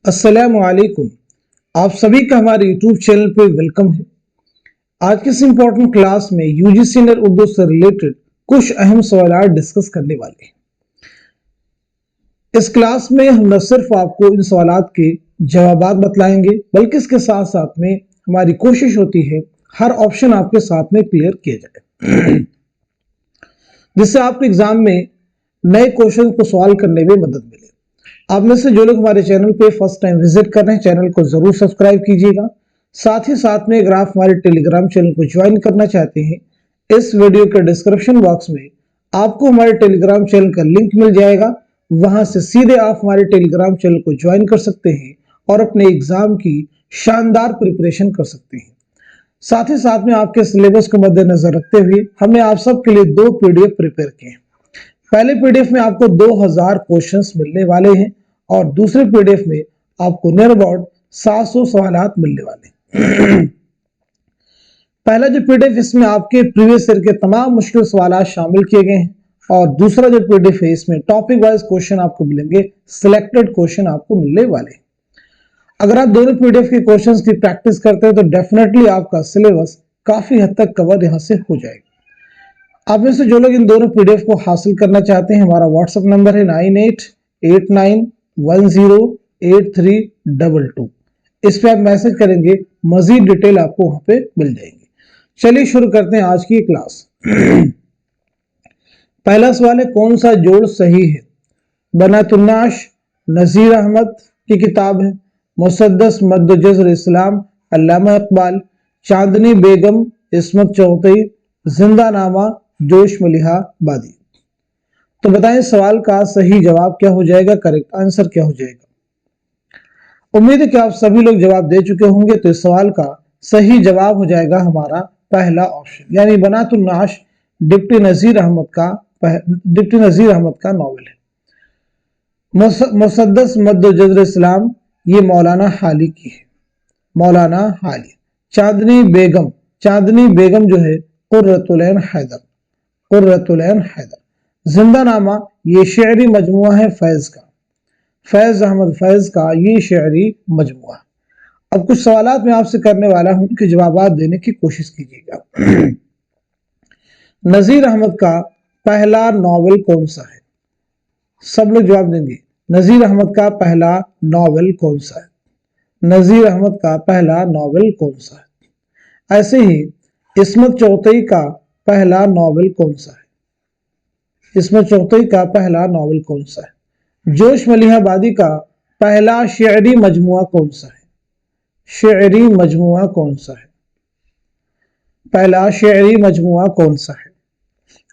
अस्सलाम वालेकुम। आप सभी का हमारे YouTube चैनल पे वेलकम है। आज के इस इम्पोर्टेंट क्लास में यूजीसी नेट उर्दू से रिलेटेड कुछ अहम सवाल डिस्कस करने वाले हैं। इस क्लास में हम न सिर्फ आपको इन सवाल के जवाब बतलाएंगे बल्कि इसके साथ साथ में हमारी कोशिश होती है हर ऑप्शन आपके साथ में क्लियर किया जाए जिससे आपके एग्जाम में नए क्वेश्चन को सॉल्व करने में मदद मिले। आप में से जो लोग हमारे चैनल पे फर्स्ट टाइम विजिट कर रहे हैं चैनल को जरूर सब्सक्राइब कीजिएगा। साथ ही साथ में अगर आप हमारे टेलीग्राम चैनल को ज्वाइन करना चाहते हैं इस वीडियो के डिस्क्रिप्शन बॉक्स में आपको हमारे टेलीग्राम चैनल का लिंक मिल जाएगा। वहां से सीधे आप हमारे टेलीग्राम चैनल को ज्वाइन कर सकते हैं और अपने एग्जाम की शानदार प्रिपरेशन कर सकते हैं। साथ ही साथ में आपके सिलेबस को मद्देनजर रखते हुए हमने आप सबके लिए 2 PDF प्रिपेयर किए हैं। पहले PDF में आपको 2000 क्वेश्चंस मिलने वाले हैं और दूसरे PDF में आपको नियर अबाउट 700 सवालात मिलने वाले हैं। पहला जो PDF इसमें आपके प्रीवियस ईयर के तमाम मुश्किल सवालात शामिल किए गए हैं और दूसरा जो PDF है इसमें टॉपिक वाइज क्वेश्चन आपको मिलेंगे, सिलेक्टेड क्वेश्चन आपको मिलने वाले हैं। अगर आप दोनों PDF के क्वेश्चंस की प्रैक्टिस करते हैं तो डेफिनेटली आपका सिलेबस काफी हद तक कवर यहां से हो जाएगा। आप में से जो लोग इन दोनों PDF को हासिल करना चाहते हैं हमारा व्हाट्सएप नंबर है 9889108322। इस पे आप मैसेज करेंगे, मजीद डिटेल आपको वहां पे मिल जाएंगी। चलिए शुरू करते हैं आज की क्लास। पहला सवाल है, कौन सा जोड़ सही है? बनातुन्नाश नजीर अहमद की किताब है, मुसद्दस मद्द जज़र इस्लाम अल्लामा इकबाल, चांदनी बेगम इस्मत चौधरी, जिंदा नामा जोश मलिहा बादी। तो बताएं सवाल का सही जवाब क्या हो जाएगा, करेक्ट आंसर क्या हो जाएगा। उम्मीद है कि आप सभी लोग जवाब दे चुके होंगे। तो इस सवाल का सही जवाब हो जाएगा हमारा पहला ऑप्शन, यानी बनातुन्नाश डिप्टी नजीर अहमद का नॉवेल है। मुसद्दस मद्द जज़र इस्लाम ये मौलाना हाली की है, मौलाना हाली। चांदनी बेगम जो है कुर्रतुल ऐन हैदर। जिंदा नामा ये शेरी मजमुआ है फैज अहमद फैज का ये शेरी मजमुआ। अब कुछ सवालात मैं आपसे करने वाला हूं, उनके जवाब देने की कोशिश कीजिएगा। नजीर अहमद का पहला नॉवेल कौन सा है? सब लोग जवाब देंगे। नजीर अहमद का पहला नॉवेल कौन सा है? नजीर अहमद का पहला नॉवेल कौन सा है? ऐसे ही इस्मत चौधरी का पहला नॉवेल कौन सा है? इस्मत चौधरी का पहला नॉवेल कौन सा है? जोश मलिहा बादी का पहला शेरी मजमुआ कौन सा है? शेरी मजमुआ कौन सा है? पहला शेरी मजमुआ कौन सा है?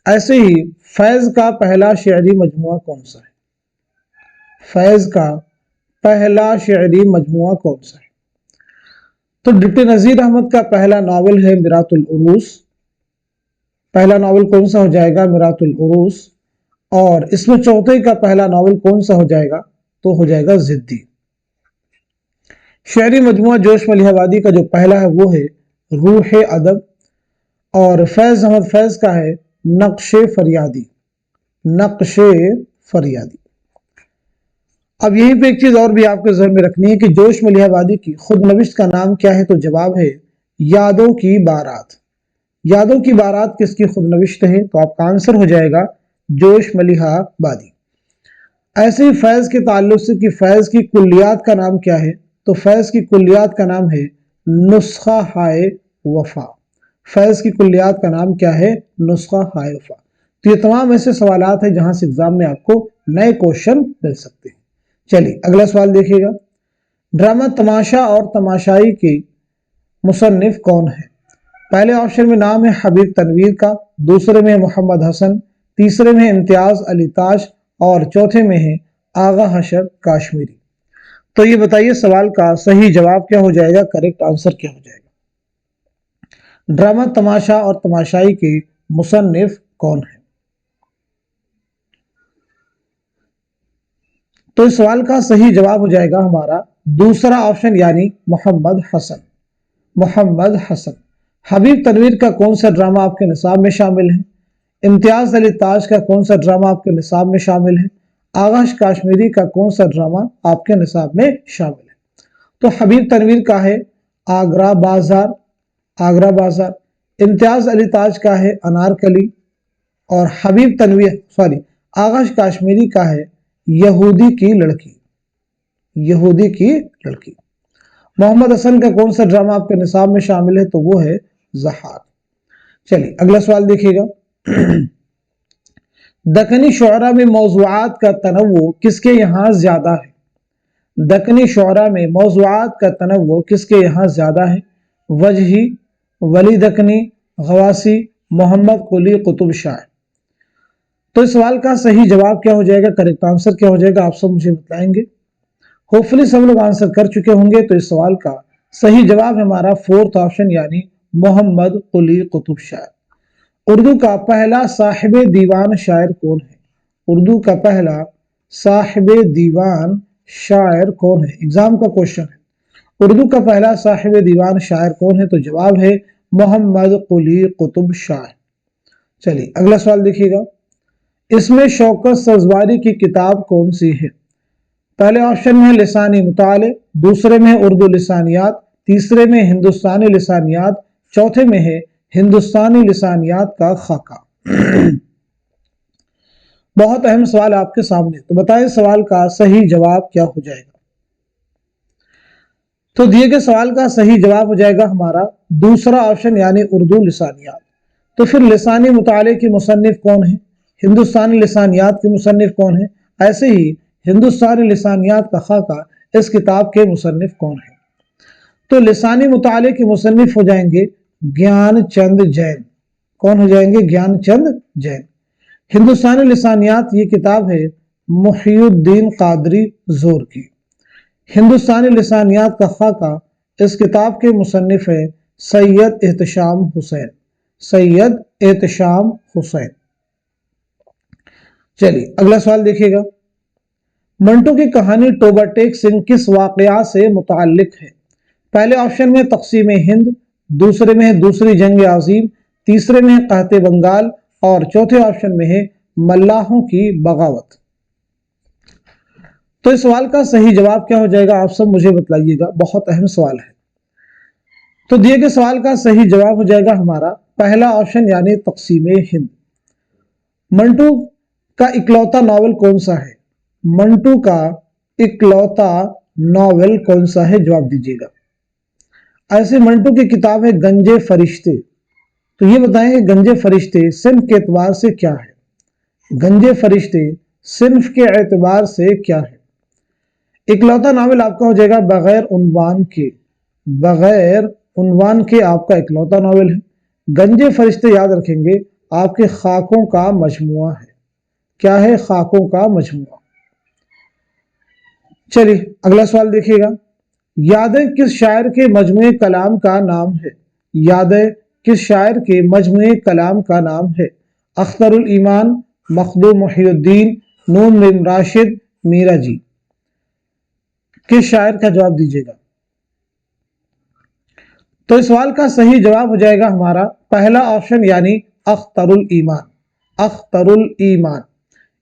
ऐसे ही फैज का पहला शेरी मजमुआ कौन सा है? फैज का पहला शेरी मजमुआ कौन सा है? तो डिप्टी नजीर अहमद का पहला नॉवेल है मिरातुल उरूस। पहला नॉवेल कौन सा हो जाएगा? मिरातुल उरूस। और इसमें चौथे का पहला नॉवेल कौन सा हो जाएगा? तो हो जाएगा जिद्दी। शेरी मजमुआ जोश मलिहाबादी का जो पहला है वो है रूह अदब और फैज अहमद फैज का है नक्शे फरियादी। अब यहीं पे एक चीज और भी आपके ज़हन में रखनी है कि जोश मलिहाबादी की खुद नविश्त का नाम क्या है? तो जवाब है यादों की बारात। यादों की बारात किसकी खुद नविश्त है? तो आपका आंसर हो जाएगा जोश मलिहाबादी। ऐसे ही फैज के ताल्लुक से कि फैज की कुल्लियात का नाम क्या है? तो फैज की कुल्लियात का नाम है नुस्खा हाय वफा। फैज की कुल्लियात का नाम क्या है? नुस्खा हाय वफा। तो ये तमाम ऐसे सवालात हैं जहां से एग्जाम में आपको नए क्वेश्चन मिल सकते हैं। चलिए अगला सवाल देखिएगा। ड्रामा तमाशा और तमाशाई के मुसन्निफ कौन है? पहले ऑप्शन में नाम है हबीब तनवीर का, दूसरे में मोहम्मद हसन, तीसरे में इम्तियाज अली ताज और चौथे में है आगा हशर काश्मीरी। तो ये बताइए सवाल का सही जवाब क्या हो जाएगा, करेक्ट आंसर क्या हो जाएगा। ड्रामा तमाशा और तमाशाई के मुसन्निफ कौन है? तो इस सवाल का सही जवाब हो जाएगा हमारा दूसरा ऑप्शन, यानी मोहम्मद हसन। हबीब तनवीर का कौन सा ड्रामा आपके निसाब में शामिल है? इम्तियाज अली ताज का कौन सा ड्रामा आपके निसाब में शामिल है? आगाश काश्मीरी का कौन सा ड्रामा आपके निसाब में शामिल है? तो हबीब तनवीर का है आगरा बाजार, आगरा बाजार। इम्तियाज अली ताज का है अनारकली, और हबीब तनवीर आगाश काश्मीरी का है यहूदी की लड़की, यहूदी की लड़की। मोहम्मद हसन का कौन सा ड्रामा आपके निसाब में शामिल है? तो वो है ज़हाक। चलिए अगला सवाल देखिएगा। दक्कनी शुअरा में मौज़ूआत का तनव्वु किसके यहाँ ज्यादा है? दक्कनी शुअरा में मौज़ूआत का तनव्वु किसके यहाँ ज्यादा है? वजही, वली दक्कनी, गवासी, मोहम्मद कुली, कुतुब शाह। तो इस सवाल का सही जवाब क्या हो जाएगा, करेक्ट आंसर क्या हो जाएगा, आप सब मुझे बताएंगे। होपफुली सब लोग आंसर कर चुके होंगे। तो इस सवाल का सही जवाब है हमारा फोर्थ ऑप्शन यानी मोहम्मद कुली कुतुब शाह। उर्दू का पहला साहिब दीवान शायर कौन है? उर्दू का पहला साहिब दीवान शायर कौन है? एग्जाम का क्वेश्चन है। उर्दू का पहला साहिब दीवान शायर कौन है? तो जवाब है मोहम्मद कुली कुतुब शाह। चलिए अगला सवाल देखिएगा। इसमें शौकत सजवारी की किताब कौन सी है? पहले ऑप्शन में है लिसानी मुताले, दूसरे में है उर्दू लिसानियात, तीसरे में हिंदुस्तानी लिसानियात, चौथे में है हिंदुस्तानी लिसानियात का खाका। बहुत अहम सवाल आपके सामने, तो बताएं सवाल का सही जवाब क्या हो जाएगा। तो दिए गए सवाल का सही जवाब हो जाएगा हमारा दूसरा ऑप्शन यानी उर्दू लिसानियात। तो फिर लिसानी मुताले की मुसन्निफ कौन है? हिंदुस्तानी लिसानियात की मुसन्निफ कौन है? ऐसे ही हिंदुस्तानी लिसानियात का खाका, इस किताब के मुसन्निफ कौन है? तो लिसानी मुताले के मुसन्निफ हो जाएंगे ज्ञानचंद जैन। कौन हो जाएंगे? ज्ञानचंद जैन। हिंदुस्तानी लिसानियात ये किताब है मुहियुद्दीन कादरी जोर की। हिंदुस्तानी लिसानियात का खाका, इस किताब के मुसन्निफ है सैयद एहतशाम हुसैन, सैयद एहतशाम हुसैन। चलिए अगला सवाल देखिएगा। मंटू की कहानी टोबा टेक सिंह किस वाकया से मुताल्लिक है? पहले ऑप्शन में तकसीम हिंद, दूसरे में है दूसरी जंग अजीम, तीसरे में है कहते बंगाल, और चौथे ऑप्शन में है मल्लाहों की बगावत। तो इस सवाल का सही जवाब क्या हो जाएगा, आप सब मुझे बतलाइएगा, बहुत अहम सवाल है। तो दिए गए सवाल का सही जवाब हो जाएगा हमारा पहला ऑप्शन यानी तकसीम हिंद। मंटू का इकलौता नॉवल कौन सा है? मंटू का इकलौता नॉवेल कौन सा है? जवाब दीजिएगा। ऐसे मंटू की किताब है गंजे फरिश्ते। तो ये बताएंगे गंजे फरिश्ते सिन्फ के एतबार से क्या है? गंजे फरिश्ते सिन्फ के एतबार से क्या है? इकलौता नॉवेल आपका हो जाएगा बगैर उन्वान के, बगैर उन्वान के आपका इकलौता नॉवेल है। गंजे फरिश्ते याद रखेंगे आपके खाकों का मजमुआ है। क्या है? खाकों का मजमुआ। चलिए अगला सवाल देखिएगा। यादें किस शायर के मजमुए कलाम का नाम है? यादें किस शायर के मजमुए कलाम का नाम है? अख्तरुल ईमान, मखदूम मुहियुद्दीन, नून मिम राशिद, मीरा जी। किस शायर का जवाब दीजिएगा। तो इस सवाल का सही जवाब हो जाएगा हमारा पहला ऑप्शन यानी अख्तरुल ईमान, अख्तरुल ईमान।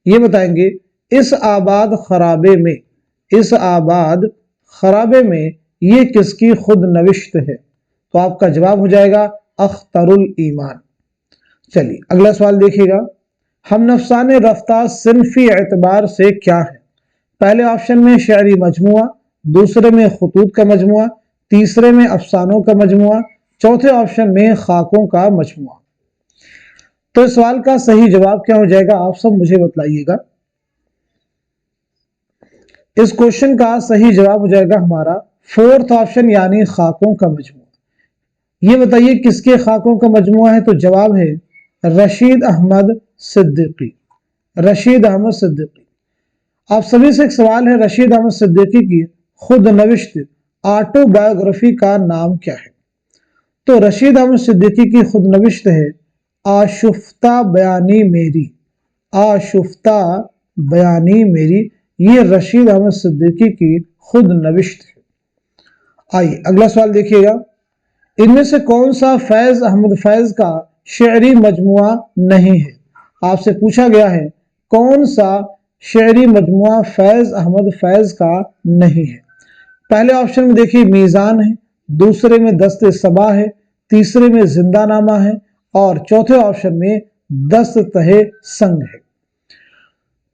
ये बताएंगे इस आबाद खराबे में, इस आबाद खराबे में ये किसकी खुद नविश्त है? तो आपका जवाब हो जाएगा अख्तरुल ईमान। चलिए अगला सवाल देखिएगा। हम नफसाने रफ्तार सिन्फी एतबार से क्या है? पहले ऑप्शन में शायरी मजमुआ, दूसरे में खतूत का मजमुआ, तीसरे में अफसानों का मजमुआ, चौथे ऑप्शन में खाकों का मजमुआ। तो इस सवाल का सही जवाब क्या हो जाएगा, आप सब मुझे बतलाइएगा। इस क्वेश्चन का सही जवाब हो जाएगा हमारा फोर्थ ऑप्शन यानी खाकों का मजमुआ। ये बताइए किसके खाकों का मजमुआ है? तो जवाब है रशीद अहमद सिद्दीकी, रशीद अहमद सिद्दीकी। आप सभी से एक सवाल है, रशीद अहमद सिद्दीकी की खुद नविश्त ऑटोबायोग्राफी का नाम क्या है? तो रशीद अहमद सिद्दीकी की खुद नविश्त है आशुफ्ता बयानी मेरी, आशुफ्ता बयानी मेरी। ये रशीद अहमद सिद्दीकी की खुद नविश्त है। आइए अगला सवाल देखिएगा। इनमें से कौन सा फैज अहमद फैज का शेरी मजमुआ नहीं है? आपसे पूछा गया है कौन सा شعری مجموعہ فیض احمد فیض کا نہیں ہے؟ پہلے آپشن میں دیکھیے میزان ہے، دوسرے میں دست صبا ہے، تیسرے میں زندہ نامہ ہے اور چوتھے آپشن میں دست تہے سنگ ہے۔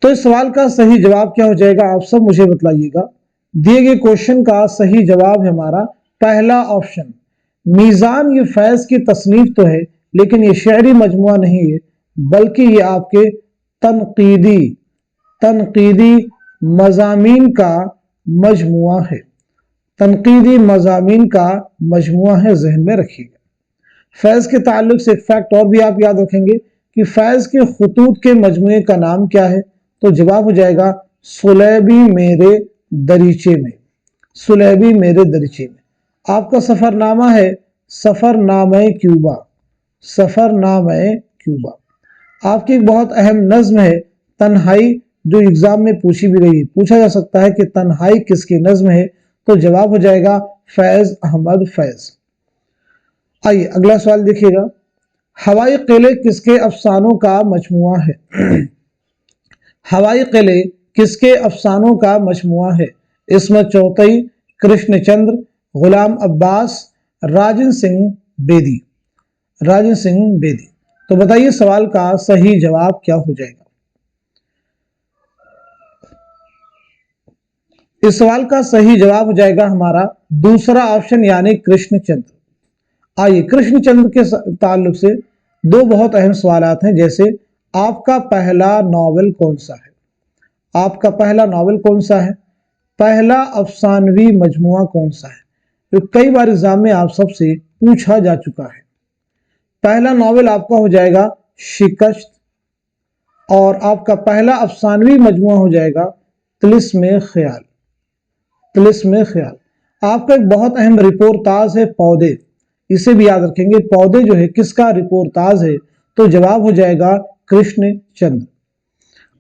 تو اس سوال کا صحیح جواب کیا ہو جائے گا، آپ سب مجھے بتلائیے گا۔ دیے گئے کوشچن کا صحیح جواب ہے ہمارا پہلا آپشن، میزان۔ یہ فیض کی تصنیف تو ہے لیکن یہ شعری مجموعہ نہیں ہے، بلکہ یہ آپ کے تنقیدی مضامین کا مجموعہ ہے، تنقیدی مضامین کا مجموعہ ہے، ذہن میں رکھیے گا۔ فیض کے تعلق سے ایک فیکٹ اور بھی آپ یاد رکھیں گے کہ فیض کے خطوط کے مجموعے کا نام کیا ہے، تو جواب ہو جائے گا سلیبی میرے دریچے میں، سلیبی میرے دریچے میں۔ آپ کا سفر نامہ ہے سفر نامہ کیوبا، سفر نامہ کیوبا۔ آپ کی ایک بہت اہم نظم ہے تنہائی، جو ایگزام میں پوچھی بھی رہی ہے، پوچھا جا سکتا ہے کہ تنہائی کس کی نظم ہے، تو جواب ہو جائے گا فیض احمد فیض۔ آئیے اگلا سوال دیکھیے گا، ہوائی قلعے کس کے افسانوں کا مجموعہ ہے؟ ہوائی قلعے کس کے افسانوں کا مجموعہ ہے؟ عصمت چوتئی، کرشن چندر، غلام عباس، راجن سنگھ بیدی، راجن سنگھ بیدی۔ تو بتائیے سوال کا صحیح جواب کیا ہو جائے گا؟ اس سوال کا صحیح جواب ہو جائے گا ہمارا دوسرا آپشن یعنی کرشن چندر۔ آئیے کرشن چندر کے تعلق سے دو بہت اہم سوالات ہیں، جیسے آپ کا پہلا ناول کون سا ہے؟ آپ کا پہلا ناول کون سا ہے؟ پہلا افسانوی مجموعہ کون سا ہے؟ جو کئی بار ایگزام میں آپ سب سے پوچھا جا چکا ہے۔ پہلا ناول آپ کا ہو جائے گا شکست، اور آپ کا پہلا افسانوی مجموعہ ہو جائے گا طلسم خیال، طلسم خیال۔ آپ کا ایک بہت اہم رپورتاز ہے پودے، اسے بھی یاد رکھیں گے، پودے جو ہے کس کا رپورتاز ہے، تو جواب ہو جائے گا کرشن چندر۔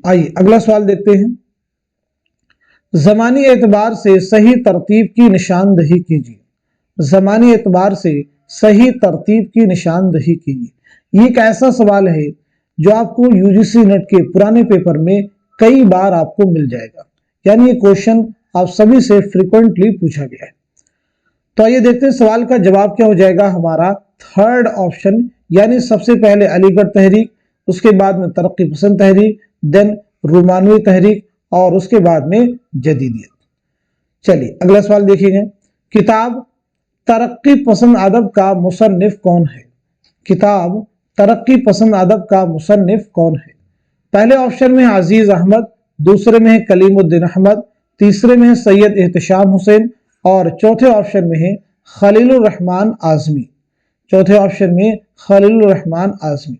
آئیے اگلا سوال دیکھتے ہیں، زمانی اعتبار سے صحیح ترتیب کی نشاندہی کیجیے، زمانی اعتبار سے صحیح ترتیب کی نشاندہی کیجیے۔ یہ ایک ایسا سوال ہے جو آپ کو یو جی سی نیٹ کے پرانے پیپر میں کئی بار آپ کو مل جائے گا، یعنی یہ کوشچن آپ سبھی سے فریکوینٹلی پوچھا گیا ہے۔ تو آئیے دیکھتے ہیں سوال کا جواب کیا ہو جائے گا ہمارا تھرڈ آپشن، یعنی سب سے پہلے علی گڑھ تحریک، اس کے بعد میں ترقی پسند تحریک، دین رومانوی تحریک، اور اس کے بعد میں جدیدیت۔ چلیے اگلا سوال دیکھیے گا، کتاب ترقی پسند ادب کا مصنف کون ہے؟ کتاب ترقی پسند ادب کا مصنف کون ہے؟ پہلے آپشن میں عزیز احمد، دوسرے میں کلیم الدین احمد، تیسرے میں سید احتشام حسین، اور چوتھے آپشن میں ہے خلیل الرحمن اعظمی، چوتھے آپشن میں خلیل الرحمن اعظمی۔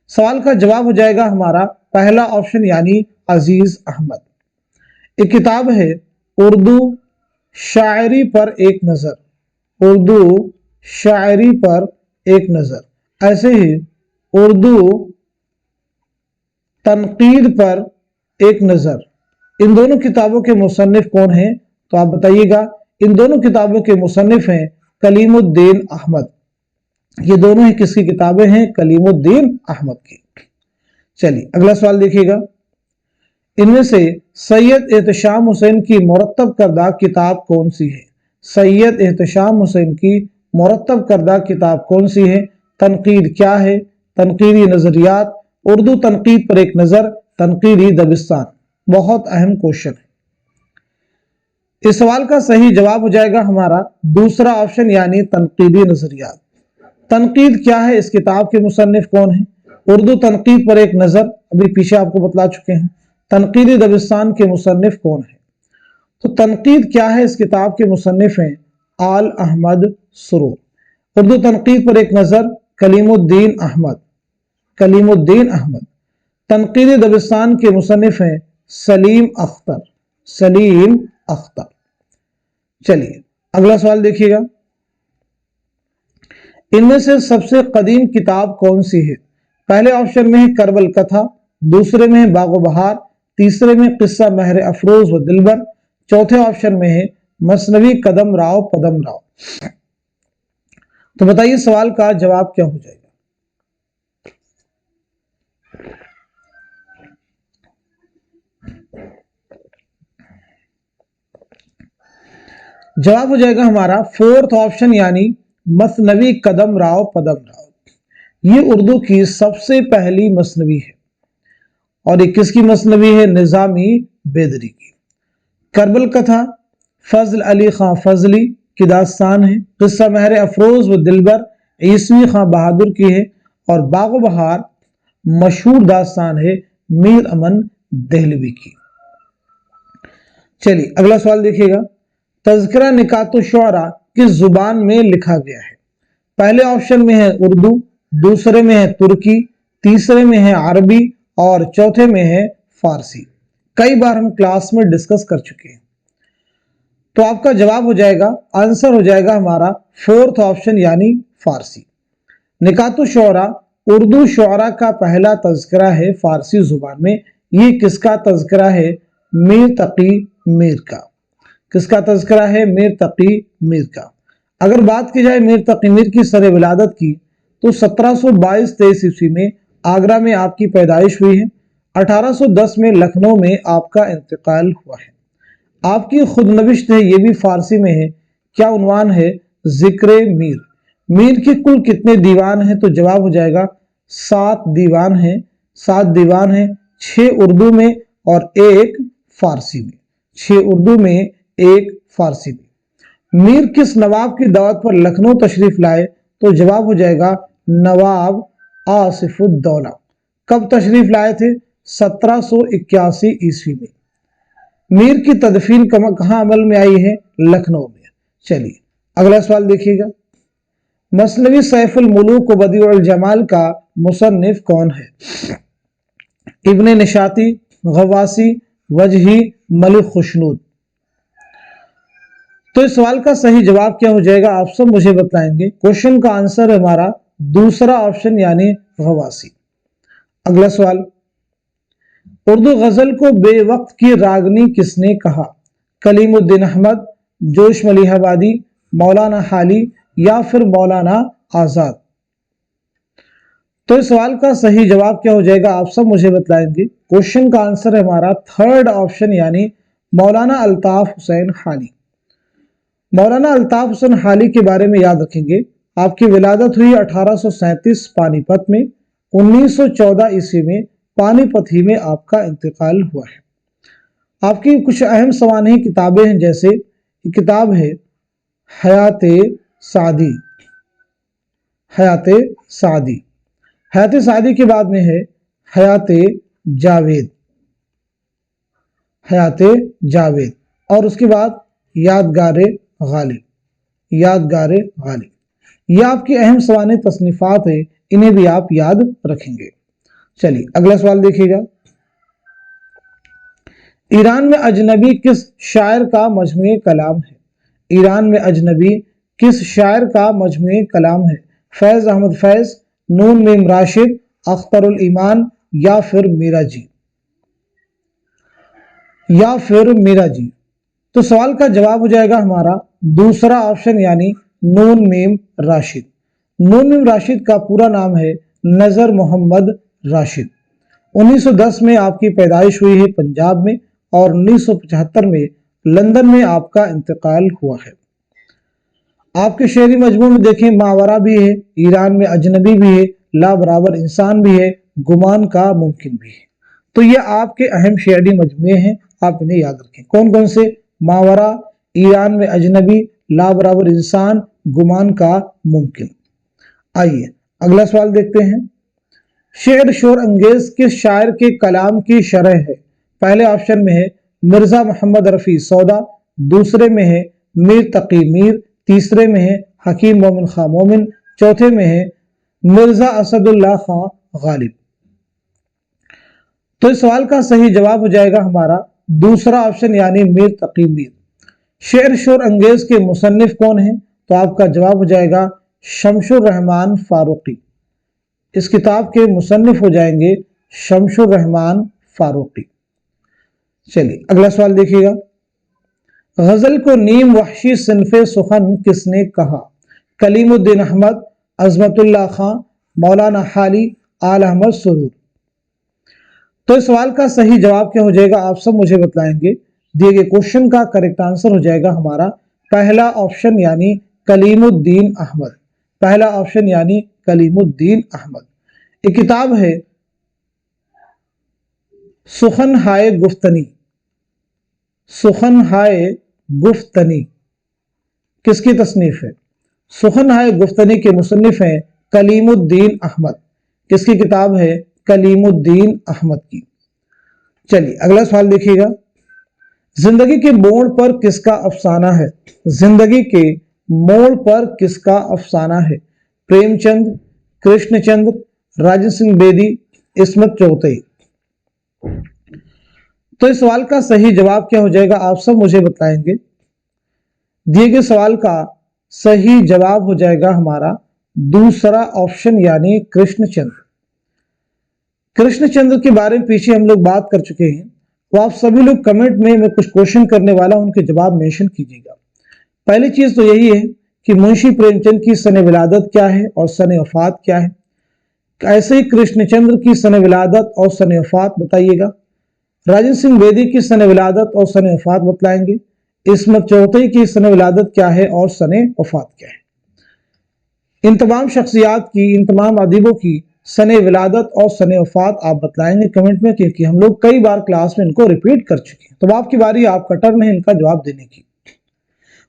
سوال کا جواب ہو جائے گا ہمارا پہلا آپشن یعنی عزیز احمد۔ ایک کتاب ہے اردو شاعری پر ایک نظر، اردو شاعری پر ایک نظر، ایسے ہی اردو تنقید پر ایک نظر۔ ان دونوں کتابوں کے مصنف کون ہیں؟ تو آپ بتائیے گا۔ ان دونوں کتابوں کے مصنف ہیں کلیم الدین احمد۔ یہ دونوں ہی کس کی کتابیں ہیں؟ کلیم الدین احمد کی۔ چلیے اگلا سوال دیکھیے گا، ان میں سے سید احتشام حسین کی مرتب کردہ کتاب کون سی ہے؟ سید احتشام حسین کی مرتب کردہ کتاب کون سی ہے؟ تنقید کیا ہے؟ تنقیدی نظریات، اردو تنقید پر ایک نظر، تنقیدی دبستان۔ بہت اہم کوشچن ہے۔ اس سوال کا صحیح جواب ہو جائے گا ہمارا دوسرا آپشن یعنی تنقیدی نظریات۔ تنقید کیا ہے، اس کتاب کے مصنف کون ہیں؟ اردو تنقید پر ایک نظر ابھی پیچھے آپ کو بتلا چکے ہیں۔ تنقیدی دبستان کے مصنف کون ہیں؟ تو تنقید کیا ہے اس کتاب کے مصنف ہیں آل احمد سرور۔ اردو تنقید پر ایک نظر کلیم الدین احمد، کلیم الدین احمد۔ تنقیدی دبستان کے مصنف ہیں سلیم اختر، سلیم اختر۔ چلیے اگلا سوال دیکھیے گا، ان میں سے سب سے قدیم کتاب کون سی ہے؟ پہلے آپشن میں ہے کربل کتھا، دوسرے میں ہے باغ و بہار، تیسرے میں قصہ مہر افروز و دلبر، چوتھے آپشن میں ہے مثنوی قدم راؤ پدم راؤ۔ تو بتائیے سوال کا جواب کیا ہو جائے گا؟ जवाब हो जाएगा हमारा फोर्थ ऑप्शन यानी मसनवी कदम राव पदम राव। ये उर्दू की सबसे पहली मसनवी है और ये किसकी मसनवी है? निजामी बेदरी की। करबल कथा फजल अली खां फजली की दास्तान है। किस्सा महर अफरोज व दिलबर ईसवी खां बहादुर की है और बागो बहार मशहूर दास्तान है मीर अमन देहलवी की। चलिए अगला सवाल देखिएगा, तज़किरा निकातो शुअरा किस जुबान में लिखा गया है? पहले ऑप्शन में है उर्दू, दूसरे में है तुर्की, तीसरे में है अरबी और चौथे में है फारसी। कई बार हम क्लास में डिस्कस कर चुके हैं। तो आपका जवाब हो जाएगा, आंसर हो जाएगा हमारा फोर्थ ऑप्शन यानी फारसी। निकातो शुअरा उर्दू शुअरा का पहला तज़किरा है फारसी जुबान में। ये किसका तज़किरा है? मीर तकी मीर का। किसका तज़किरा है? मीर तकी मीर का। अगर बात की जाए मीर तकी मीर की सर विलादत की तो 1722-23 ईस्वी में आगरा में आपकी पैदाइश हुई है। 1810 में लखनऊ में आपका इंतकाल हुआ है। आपकी खुद नविश्त है, ये भी फारसी में है। क्या उन्वान है? जिक्र मीर। मीर के कुल कितने दीवान हैं? तो जवाब हो जाएगा 7 दीवान हैं। 7 दीवान हैं, 6 उर्दू में और 1 फारसी में। 6 उर्दू में, 1 फारसी में। मीर किस नवाब की दावत पर लखनऊ तशरीफ लाए? तो जवाब हो जाएगा नवाब आसिफुद्दौला। कब तशरीफ लाए थे? 1781 ईस्वी में। मीर की तदफीन कहाँ अमल में आई है? लखनऊ में। चलिए अगला सवाल देखिएगा, मसनवी सैफुल मुलूक व बदीउल जमाल का मुसन्निफ कौन है? इब्ने निशाती, गवासी, वजही, मलिक खुशनूद। तो इस सवाल का सही जवाब क्या हो जाएगा? आप सब मुझे बताएंगे। क्वेश्चन का आंसर है हमारा दूसरा ऑप्शन यानी गवासी। अगला सवाल, उर्दू गजल को बेवक्त की रागनी किसने कहा? कलीमुद्दीन अहमद, जोश मलिहाबादी, मौलाना हाली या फिर मौलाना आजाद। तो इस सवाल का सही जवाब क्या हो जाएगा? आप सब मुझे बताएंगे। क्वेश्चन का आंसर है हमारा थर्ड ऑप्शन यानी मौलाना अल्ताफ हुसैन हाली। मौलाना अल्ताफ हुसैन हाली के बारे में याद रखेंगे, आपकी विलादत हुई 1837 पानीपत में। 1914 ईस्वी में पानीपत ही में आपका इंतकाल हुआ है। आपकी कुछ अहम सवानही किताबें हैं, जैसे किताब है हयाते सादी। हयाते सादी। हयाते सादी के बाद में है हयाते जावेद। हयाते जावेद और उसके बाद यादगारे गालिब। यादगारे गालिब। यह आपकी अहम सवाने तसनीफात है, इन्हें भी आप याद रखेंगे। चलिए अगला सवाल देखिएगा, ईरान में अजनबी किस शायर का मजमूए कलाम है? ईरान में अजनबी किस शायर का मजमूए कलाम है? फैज अहमद फैज, नून मीम राशिद, अख्तरुल ईमान या फिर मीरा जी। या फिर मीरा जी। तो सवाल का जवाब हो जाएगा हमारा दूसरा ऑप्शन यानी नून मीम राशिद। नून मीम राशिद का पूरा नाम है नजर मोहम्मद राशिद। 1910 में आपकी पैदाइश हुई है पंजाब में और 1975 में लंदन में आपका इंतकाल हुआ है। आपके शेरी मजमू में देखें, मावरा भी है, ईरान में अजनबी भी है, ला बराबर इंसान भी है, गुमान का मुमकिन भी है। तो ये आपके अहम शेरी मजमूए हैं, आप इन्हें याद रखें। कौन कौन से? मावरा, ईरान में अजनबी, ला बराबर इंसान, गुमान का मुमकिन। आइए अगला सवाल देखते हैं, शेर शोर अंगेज किस शायर के कलाम की शरह है? पहले ऑप्शन में है मिर्जा मोहम्मद रफी सौदा, दूसरे में है मीर तकी मीर, तीसरे में है हकीम मोमिन खां मोमिन, चौथे में है मिर्जा असदुल्ला खां गालिब। तो इस सवाल का सही जवाब हो जाएगा हमारा दूसरा ऑप्शन यानी मीर तकी मीर। शेर शोर अंगेज के मुसन्निफ कौन है? तो आपका जवाब हो जाएगा शमशुर रहमान फारूकी। इस किताब के मुसन्निफ हो जाएंगे शमशुर रहमान फारूकी। चलिए अगला सवाल देखिएगा, गजल को नीम वहशी सिनफे सुखन किसने कहा? कलीमुद्दीन अहमद, अजमतुल्लाह खां, मौलाना हाली, आल अहमद सुरूर। तो इस सवाल का सही जवाब क्या हो जाएगा? आप सब मुझे बताएंगे। दिए गए क्वेश्चन का करेक्ट आंसर हो जाएगा हमारा पहला ऑप्शन यानी कलीमुद्दीन अहमद, पहला ऑप्शन यानी कलीमुद्दीन अहमद। एक किताब है सुखन हाय गुफ्तनी, सुखन हाय गुफ्तनी किसकी तसनीफ है? सुखन हाय गुफ्तनी के मुसन्निफ हैं कलीमुद्दीन अहमद। किसकी किताब है? कलीमुद्दीन अहमद की। चलिए अगला सवाल देखिएगा, जिंदगी के मोड़ पर किसका अफसाना है? जिंदगी के मोड़ पर किसका अफसाना है? प्रेमचंद, कृष्णचंद्र, राजन सिंह बेदी, इस्मत चौधरी। तो इस सवाल का सही जवाब क्या हो जाएगा, आप सब मुझे बताएंगे। दिए गए सवाल का सही जवाब हो जाएगा हमारा दूसरा ऑप्शन यानी कृष्णचंद्र। कृष्णचंद्र के बारे में पीछे हम लोग बात कर चुके हैं, तो आप सभी लोग कमेंट में मैं कुछ क्वेश्चन करने वाला उनके जवाब मेंशन कीजिएगा। पहली चीज तो यही है कि मुंशी प्रेमचंद की सन विलादत क्या है और सन वफात क्या है। ऐसे ही कृष्णचंद्र की सन विलादत और सन वफात बताइएगा। राजन सिंह बेदी की सन विलादत और सन वफात बतलाएंगे। इस्मत चौधरी की सन विलादत क्या है और सन वफात क्या है। इन तमाम शख्सियात की, इन तमाम अदीबों की सन विलादत और सन वफात आप बतलाएंगे कमेंट में, क्योंकि हम लोग कई बार क्लास में इनको रिपीट कर चुके हैं। तो आपकी बारी, आपका टर्न है इनका जवाब देने की।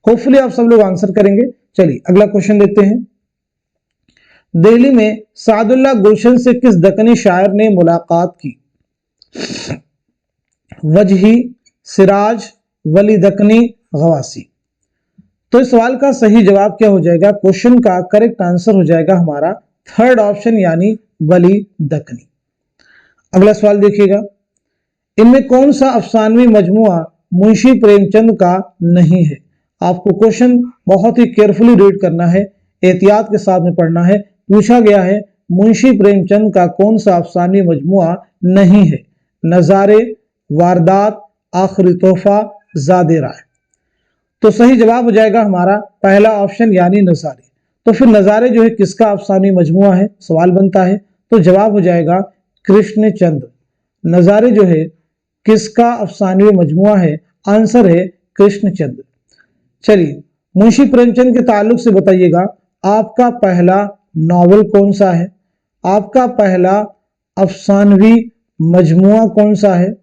होपफुली आप सब लोग आंसर करेंगे। चलिए अगला क्वेश्चन देखते हैं। दिल्ली में सादुल्लाह गुलशन से किस दक्कनी शायर ने मुलाकात की? वजही, सिराज, वली दक्कनी, गवासी। तो इस सवाल का सही जवाब क्या हो जाएगा? क्वेश्चन का करेक्ट आंसर हो जाएगा हमारा थर्ड ऑप्शन यानी वली दक्कनी। अगला सवाल देखिएगा, इनमें कौन सा अफसानवी मजमुआ मुंशी प्रेमचंद का नहीं है? आपको क्वेश्चन बहुत ही केयरफुली रीड करना है, एहतियात के साथ में पढ़ना है। पूछा गया है मुंशी प्रेमचंद का कौन सा अफसानवी मजमुआ नहीं है? नजारे, वारदात, आखिरी तोहफा, ज़ादे राय। तो सही जवाब हो जाएगा हमारा पहला ऑप्शन यानी नजारे। तो फिर नजारे जो है किसका अफसानी मजमुआ है, सवाल बनता है। तो जवाब हो जाएगा कृष्णचंद्र। नजारे जो है किसका अफसानी मजमुआ है? आंसर है कृष्णचंद्र। चलिए मुंशी प्रेमचंद के ताल्लुक से बताइएगा, आपका पहला नॉवेल कौन सा है? आपका पहला अफसानवी मजमुआ कौन सा है?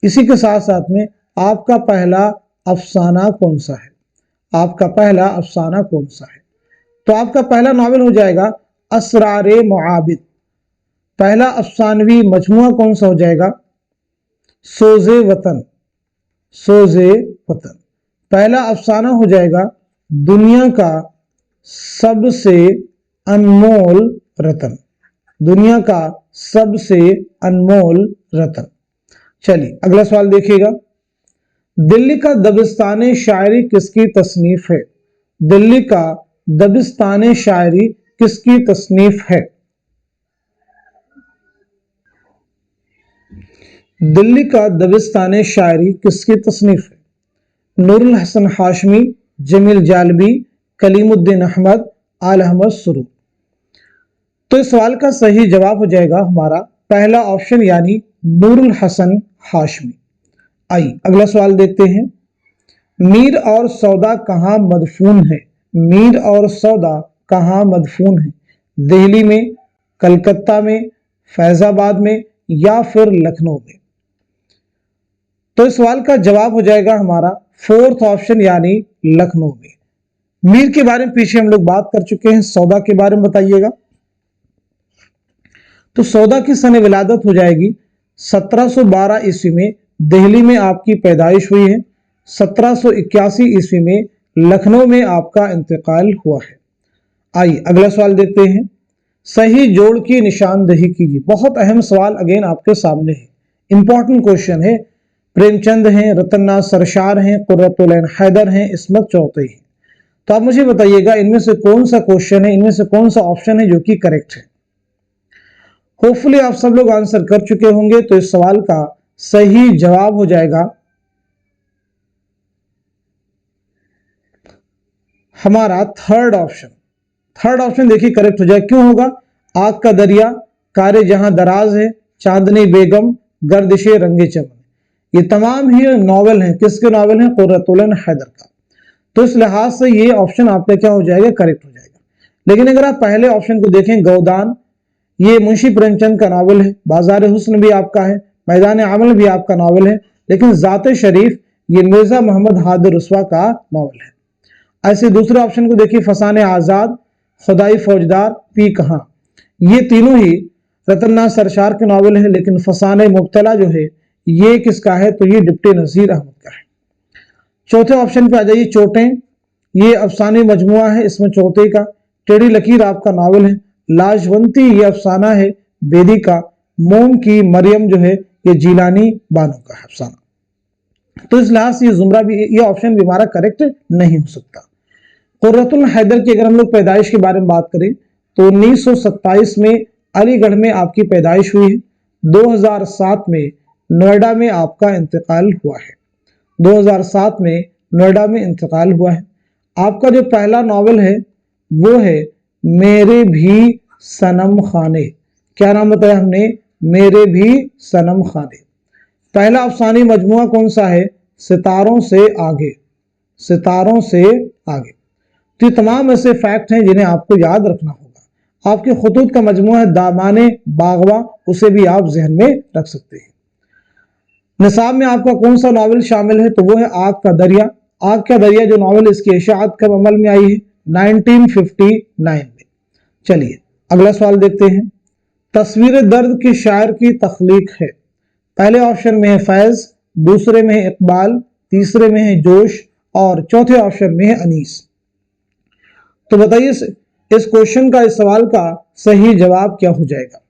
इसी के साथ साथ में आपका पहला अफसाना कौन सा है? आपका पहला अफसाना कौन सा है? तो आपका पहला नॉवेल हो जाएगा असरारे मुआबिद। पहला अफसानवी मजमुआ कौन सा हो जाएगा? सोजे वतन, सोजे वतन। पहला अफसाना हो जाएगा दुनिया का सबसे अनमोल रतन, दुनिया का सबसे अनमोल रतन। चलिए अगला सवाल देखिएगा, दिल्ली का दबिस्तान शायरी किसकी तसनीफ है? दिल्ली का दबिस्तान शायरी किसकी तसनीफ है? दिल्ली का दबिस्तान शायरी किसकी तसनीफ है? नूरुल हसन हाशमी, जमील जालबी, कलीमुद्दीन अहमद, आल अहमद सुरू। तो इस सवाल का सही जवाब हो जाएगा हमारा पहला ऑप्शन यानी नूरुल हसन हाशमी। आइए अगला सवाल देखते हैं, मीर और सौदा कहाँ मदफून है? मीर और सौदा कहाँ मदफून है? दिल्ली में, कलकत्ता में, फैजाबाद में या फिर लखनऊ में? तो इस सवाल का जवाब हो जाएगा हमारा फोर्थ ऑप्शन यानी लखनऊ में। मीर के बारे में पीछे हम लोग बात कर चुके हैं, सौदा के बारे में बताइएगा। तो सौदा की सन विलादत हो जाएगी 1712 ईस्वी में, दिल्ली में आपकी पैदाइश हुई है। 1781 ईस्वी में लखनऊ में आपका इंतकाल हुआ है। आइए अगला सवाल देखते हैं, सही जोड़ की निशानदेही कीजिए। बहुत अहम सवाल अगेन आपके सामने है, इंपॉर्टेंट क्वेश्चन है। प्रेमचंद हैं, रतननाथ सरशार हैं, कुर्रतुल ऐन हैदर हैं, इस्मत चौधरी हैं। तो आप मुझे बताइएगा इनमें से कौन सा क्वेश्चन है, इनमें से कौन सा ऑप्शन है जो कि करेक्ट है। होपफुली आप सब लोग आंसर कर चुके होंगे। तो इस सवाल का सही जवाब हो जाएगा हमारा थर्ड ऑप्शन। थर्ड ऑप्शन देखिए करेक्ट हो जाए। क्यों होगा? आग का दरिया, कारे जहां दराज है, चांदनी बेगम, गर्दिशे रंगे चमन, ये तमाम ही नॉवेल हैं। किसके नॉवेल हैं? कुर्रतुल ऐन हैदर का। तो इस लिहाज से ये ऑप्शन आपका क्या हो जाएगा, करेक्ट हो जाएगा। लेकिन अगर आप पहले ऑप्शन को देखें, गोदान, ये मुंशी प्रेमचंद का नावल है, बाजार हुस्न भी आपका है, मैदान अमल भी आपका नावल है, लेकिन ज़ात शरीफ ये मिर्जा मोहम्मद हादिर रुस्वा का नावल है। ऐसे दूसरे ऑप्शन को देखिए, फसान आज़ाद, खुदाई फौजदार, पी कहाँ, ये तीनों ही रतन सरशार के नावल है, लेकिन फसान मुब्तला जो है ये किसका है, तो ये डिप्टी नज़ीर अहमद का है। चौथे ऑप्शन पे आ जाइए, चोटें, ये अफसानी मजमुआ है, इसमें चौथे का। टेढ़ी लकीर आपका नावल है। लाजवंती ये अफसाना है बेदी का। मोम की मरियम जो है ये जीलानी बानो का है अफसाना। तो इस लिहाज से ये जुमरा भी, ये ऑप्शन भी हमारा करेक्ट नहीं हो सकता। कुर्रतुल हैदर की अगर हम लोग पैदाइश के बारे में बात करें तो 1927 में अलीगढ़ में आपकी पैदाइश हुई है। 2007 में नोएडा में आपका इंतकाल हुआ है। 2007 में नोएडा में इंतकाल हुआ है। आपका जो पहला नावल है वो है मेरे भी सनम खाने। क्या नाम बताया हमने, मेरे भी सनम खाने। पहला अफसानी मजमुआ कौन सा है, सितारों से आगे, सितारों से आगे। तो ये तमाम ऐसे फैक्ट हैं जिन्हें आपको याद रखना होगा। आपके खुतूत का मजमुआ है दामाने बागवा, उसे भी आप जहन में रख सकते हैं। निसाब में आपका कौन सा नावल शामिल है, तो वो है आग का दरिया। आग का दरिया जो नावल, इसकी इशाअत कब अमल में आई है, 1959 में। चलिए अगला सवाल देखते हैं। तस्वीर दर्द के शायर की तख्लीक है। पहले ऑप्शन में है फैज, दूसरे में है इकबाल, तीसरे में है जोश और चौथे ऑप्शन में है अनीस। तो बताइए इस क्वेश्चन का, इस सवाल का सही जवाब क्या हो जाएगा।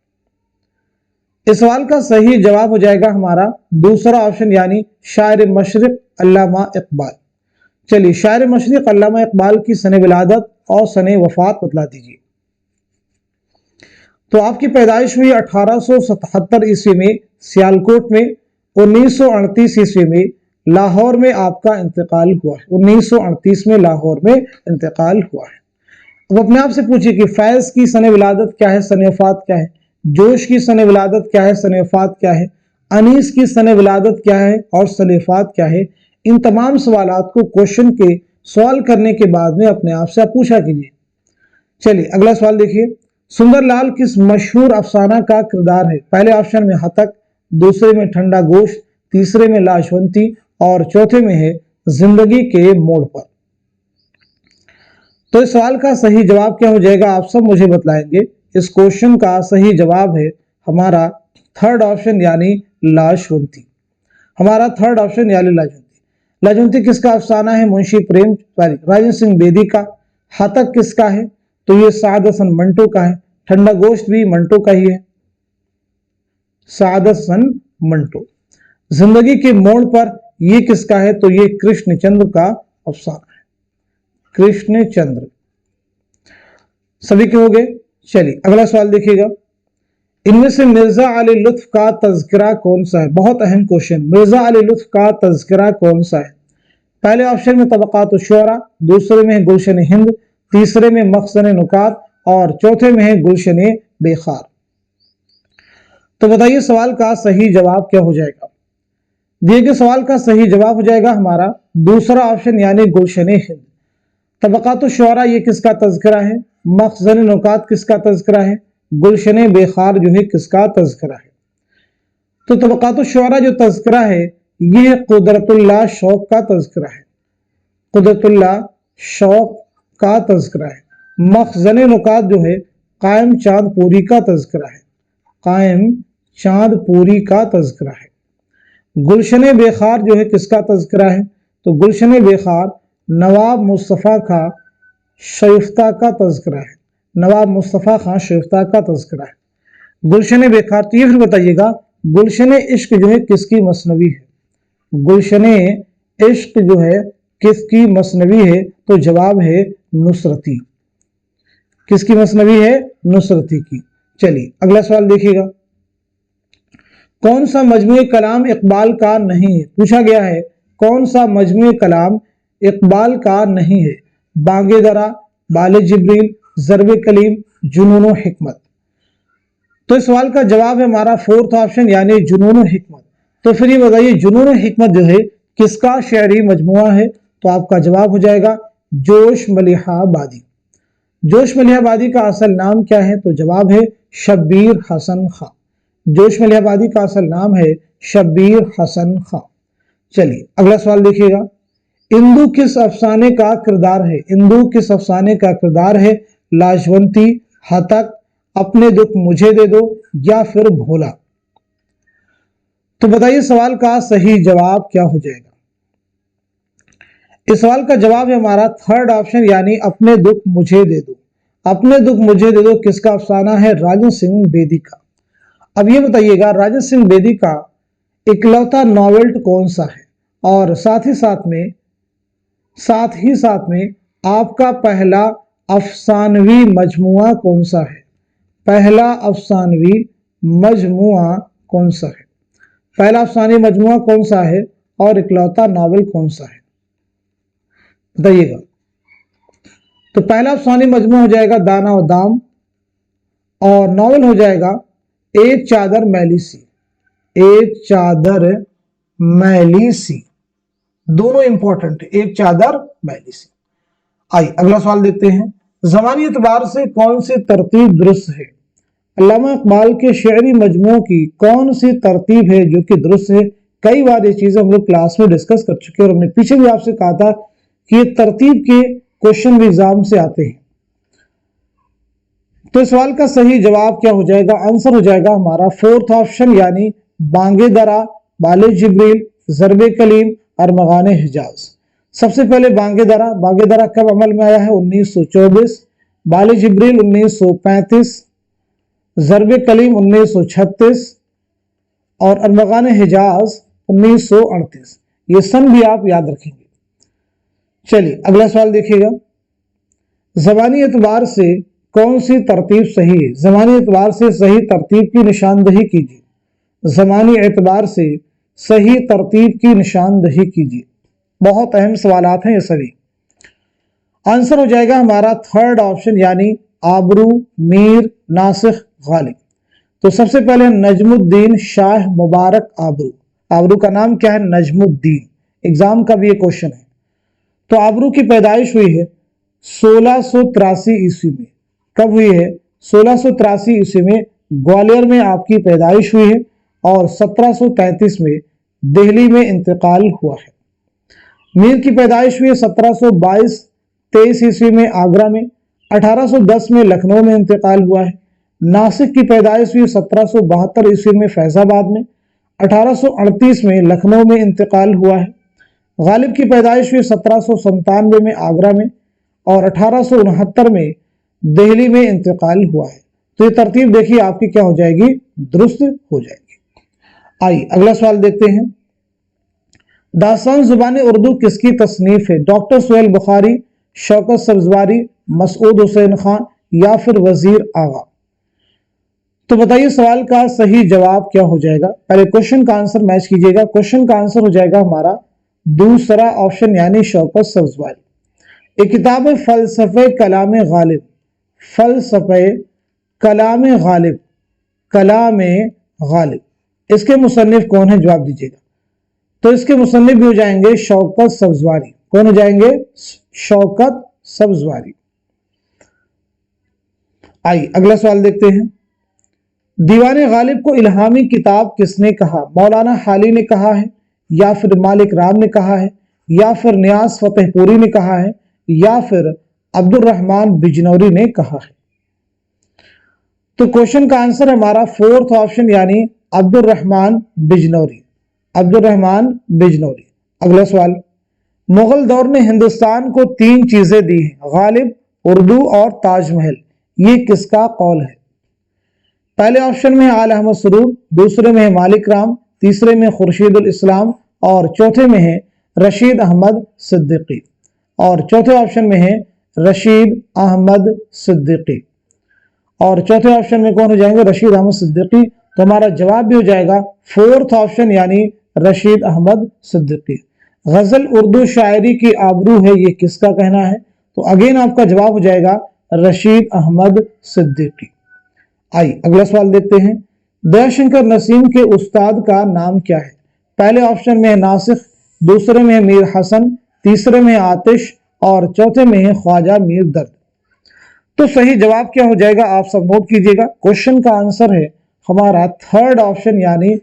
इस सवाल का सही जवाब हो जाएगा हमारा दूसरा ऑप्शन, यानी शायर मशरिक अल्लामा इकबाल। चलिए शायर मशरिक अल्लामा इकबाल की सने विलादत और सने वफात बतला दीजिए। तो आपकी पैदाइश हुई 1877 ईस्वी में सियालकोट में। 1938 ईस्वी में लाहौर में आपका इंतकाल हुआ है। 1938 में लाहौर में इंतकाल हुआ है। अब अपने आप से पूछिए कि फैज की सने विलादत क्या है, सने वफात क्या है, जोश की सने विलादत क्या है, सने वफात क्या है, अनीस की सने विलादत क्या है और सने वफात क्या है। इन तमाम सवालात को क्वेश्चन के सवाल करने के बाद में अपने आप से आप पूछा कीजिए। चलिए अगला सवाल देखिए। सुंदरलाल किस मशहूर अफसाना का किरदार है। पहले ऑप्शन में हतक, दूसरे में ठंडा गोश्त, तीसरे में लाशवंती और चौथे में है जिंदगी के मोड़ पर। तो इस सवाल का सही जवाब क्या हो जाएगा, आप सब मुझे बतलाएंगे। इस क्वेश्चन का सही जवाब है हमारा थर्ड ऑप्शन, यानी लाशवंती। हमारा थर्ड ऑप्शन यानी लाजवंती। लाजवंती किसका अफसाना है, मुंशी राजन सिंह बेदी का। हतक किसका है, तो ये साद हसन मंटो का है। ठंडा गोश्त भी मंटो का ही है, साद हसन मंटो। जिंदगी के मोड़ पर ये किसका है, तो ये कृष्णचंद्र का अफसाना है, कृष्णचंद्र। सभी के हो गए। चलिए अगला सवाल देखिएगा। इनमें से मिर्जा अली लुत्फ का तज़किरा कौन सा है। बहुत अहम क्वेश्चन, मिर्जा अली लुत्फ का तज़किरा कौन सा है। पहले ऑप्शन में तबक़ात शुअरा, दूसरे में है गुलशन हिंद, तीसरे में मखज़न नुकात और चौथे में है गुलशन बेखार। तो बताइए सवाल का सही जवाब क्या हो जाएगा। दिए गए सवाल का सही जवाब हो जाएगा हमारा दूसरा ऑप्शन, यानी गुलशन हिंद। तबक़ात शुअरा ये किसका तज़किरा है, मखज़न नुकात किसका तज़किरा है, गुलशन बेखार जो है किसका तज़किरा है। तो तबक़ात शुअरा जो तज़किरा है ये कुदरतुल्लाह शौक़ का तज़किरा है, कुदरतुल्लाह शौक़ का तज़किरा है। मखज़न नुकात जो है कायम चांदपुरी का तज़किरा है, कायम चांदपुरी का तज़किरा है। गुलशन बेखार जो है किसका तज़किरा है, तो गुलशन बेखार नवाब मुस्तफ़ा खां शरीफ्ता का तज़किरा है, नवाब मुस्तफ़ा खां शरीफ्ता का तज़किरा है गुलशन बेखार। तो ये फिर बताइएगा गुलशन इश्क जो है किसकी मसनवी है, गुलशन इश्क जो है किसकी मसनवी है, तो जवाब है नुसरती। किसकी मसनवी है, नुसरती की। चलिए अगला सवाल देखिएगा। कौन सा मजमूए कलाम इकबाल का नहीं है, पूछा गया है कौन सा मजमूए कलाम इकबाल का नहीं है। बांगे दरा, बाले जिब्रील, ज़रबे कलीम, जुनून हिकमत। तो इस सवाल का जवाब है हमारा फोर्थ ऑप्शन, यानी जुनून हिकमत। तो फिर ये बताइए जुनून हिकमत जो है किसका शेरी मजमुआ है, तो आपका जवाब हो जाएगा जोश मलिहा आबादी। जोश मलिहा आबादी का असल नाम क्या है? तो जवाब है शब्बीर हसन खां। जोश मलिहा आबादी का असल नाम है शब्बीर हसन खां। चलिए अगला सवाल देखिएगा, इंदु किस अफसाने का किरदार है? इंदु किस अफसाने का किरदार है? लाजवंती, हतक, अपने दुख मुझे दे दो या फिर भोला। तो बताइए सवाल का सही जवाब क्या हो जाएगा? इस सवाल का जवाब है हमारा थर्ड ऑप्शन, यानी अपने दुख मुझे दे दो। अपने दुख मुझे दे दो किसका अफसाना है? राजन सिंह बेदी का। अब ये बताइएगा राजन सिंह बेदी का इकलौता नॉवेल कौन सा है, और साथ ही साथ में आपका पहला अफसानवी मजमुआ कौन सा है? पहला अफसानवी मजमुआ कौन सा है? पहला अफसानी मजमुआ कौन सा है और इकलौता नॉवेल कौन सा है? बताइएगा। तो पहला अफसानी मजमुआ हो जाएगा दाना और दाम, और नॉवेल हो जाएगा एक चादर मैली सी। एक चादर मैली सी, दोनों इंपॉर्टेंट है, एक चादर मैली सी। आइए अगला सवाल देखते हैं, ज़मानी एतबार से कौन सी तरतीब दुरुस्त है? अल्लामा इकबाल के शेरी मजमूओं की कौन सी तरतीब है जो कि दुरुस्त है? कई बार ये चीजें हम लोग क्लास में डिस्कस कर चुके हैं और हमने पीछे भी आपसे कहा था कि ये तरतीब के क्वेश्चन भी एग्जाम से आते हैं। तो इस सवाल का सही जवाब क्या हो जाएगा? आंसर हो जाएगा हमारा फोर्थ ऑप्शन, यानी बांगे दरा, बाले जिब्रील, ज़रबे कलीम और मगाने हिजाज। सबसे पहले बांगे दरा कब अमल में आया है? 1924, बाले जिब्रील 1935, ज़रबे कलीम 1936 और अरमगान हिजाज 1938। ये सन भी आप याद रखेंगे। चलिए अगला सवाल देखिएगा, ज़बानी एतबार से कौन सी तरतीब सही है? ज़बानी एतबार से सही तरतीब की निशानदही कीजिए। ज़बानी एतबार से सही तरतीब की निशानदही कीजिए। बहुत अहम सवालात हैं ये सभी। आंसर हो जाएगा हमारा थर्ड ऑप्शन, यानी आबरू, मीर, नासिख, गालिब। तो सबसे पहले नजमुद्दीन शाह मुबारक आबरू। आबरू का नाम क्या है? नजमुद्दीन। एग्जाम का भी ये क्वेश्चन है। तो आबरू की पैदाइश हुई है 1683 ईस्वी में। कब हुई है? 1683 ईस्वी में ग्वालियर में आपकी पैदाइश हुई है और 1733 में दिल्ली में इंतकाल हुआ है। मीर की पैदाइश हुई है 1722-23 ईस्वी में आगरा में। 1810 में लखनऊ में इंतकाल हुआ है। नासिक की पैदाइश हुई 1772 ईस्वी में फैजाबाद में। 1838 में लखनऊ में इंतकाल हुआ है। गालिब की पैदाइश हुई 1797 में आगरा में और 1869 में दिल्ली में इंतकाल हुआ है। तो ये तरतीब देखिए आपकी क्या हो जाएगी? दुरुस्त हो जाएगी। आइए अगला सवाल देखते हैं, दास्तान ज़ुबान उर्दू किसकी तसनीफ है? डॉक्टर सुहेल बुखारी, शौकत सब्जवारी, मसूद हुसैन खान या फिर वजीर आगा। तो बताइए सवाल का सही जवाब क्या हो जाएगा? पहले क्वेश्चन का आंसर मैच कीजिएगा। क्वेश्चन का आंसर हो जाएगा हमारा दूसरा ऑप्शन, यानी शौकत सब्जवारी। एक किताब है फलसफे कलाम गालिब। फलसफे कलाम गालिब, कलाम गालिब, इसके मुसन्निफ कौन है? जवाब दीजिएगा। तो इसके मुसन्निफ भी हो जाएंगे शौकत सब्जवारी। कौन हो जाएंगे? शौकत सब्जवारी। आइए अगला सवाल देखते हैं, दीवान गालिब को इल्हामी किताब किसने कहा? मौलाना हाली ने कहा है या फिर मालिक राम ने कहा है या फिर नियाज फतेहपुरी ने कहा है या फिर अब्दुल रहमान बिजनौरी ने कहा है? तो क्वेश्चन का आंसर हमारा फोर्थ ऑप्शन, यानी अब्दुल रहमान बिजनौरी। अब्दुल रहमान बिजनौरी। अगला सवाल, मुगल दौर ने हिंदुस्तान को 3 चीजें दी हैं, गालिब, उर्दू और ताजमहल। ये किसका कौल है? पहले ऑप्शन में आल अहमद सरूर, दूसरे में है मालिक राम, तीसरे में खुर्शीदुल इस्लाम और चौथे में है रशीद अहमद सिद्दीकी। और चौथे ऑप्शन में है रशीद अहमद सिद्दीकी। और चौथे ऑप्शन में कौन हो जाएंगे? रशीद अहमद सिद्दीकी। तो हमारा जवाब भी हो जाएगा फोर्थ ऑप्शन, यानी रशीद अहमद सिद्दीकी। गजल उर्दू शायरी की आबरू है, ये किसका कहना है? तो अगेन आपका जवाब हो जाएगा रशीद अहमद सिद्दीकी। आइए अगला सवाल देखते हैं, दयाशंकर नसीम के उस्ताद का नाम क्या है? पहले ऑप्शन में है नासिख, दूसरे में है मीर हसन, तीसरे में आतिश और चौथे में है ख्वाजा मीर दर्द। तो सही जवाब क्या हो जाएगा आप सब नोट कीजिएगा। क्वेश्चन का आंसर है हमारा थर्ड ऑप्शन यानी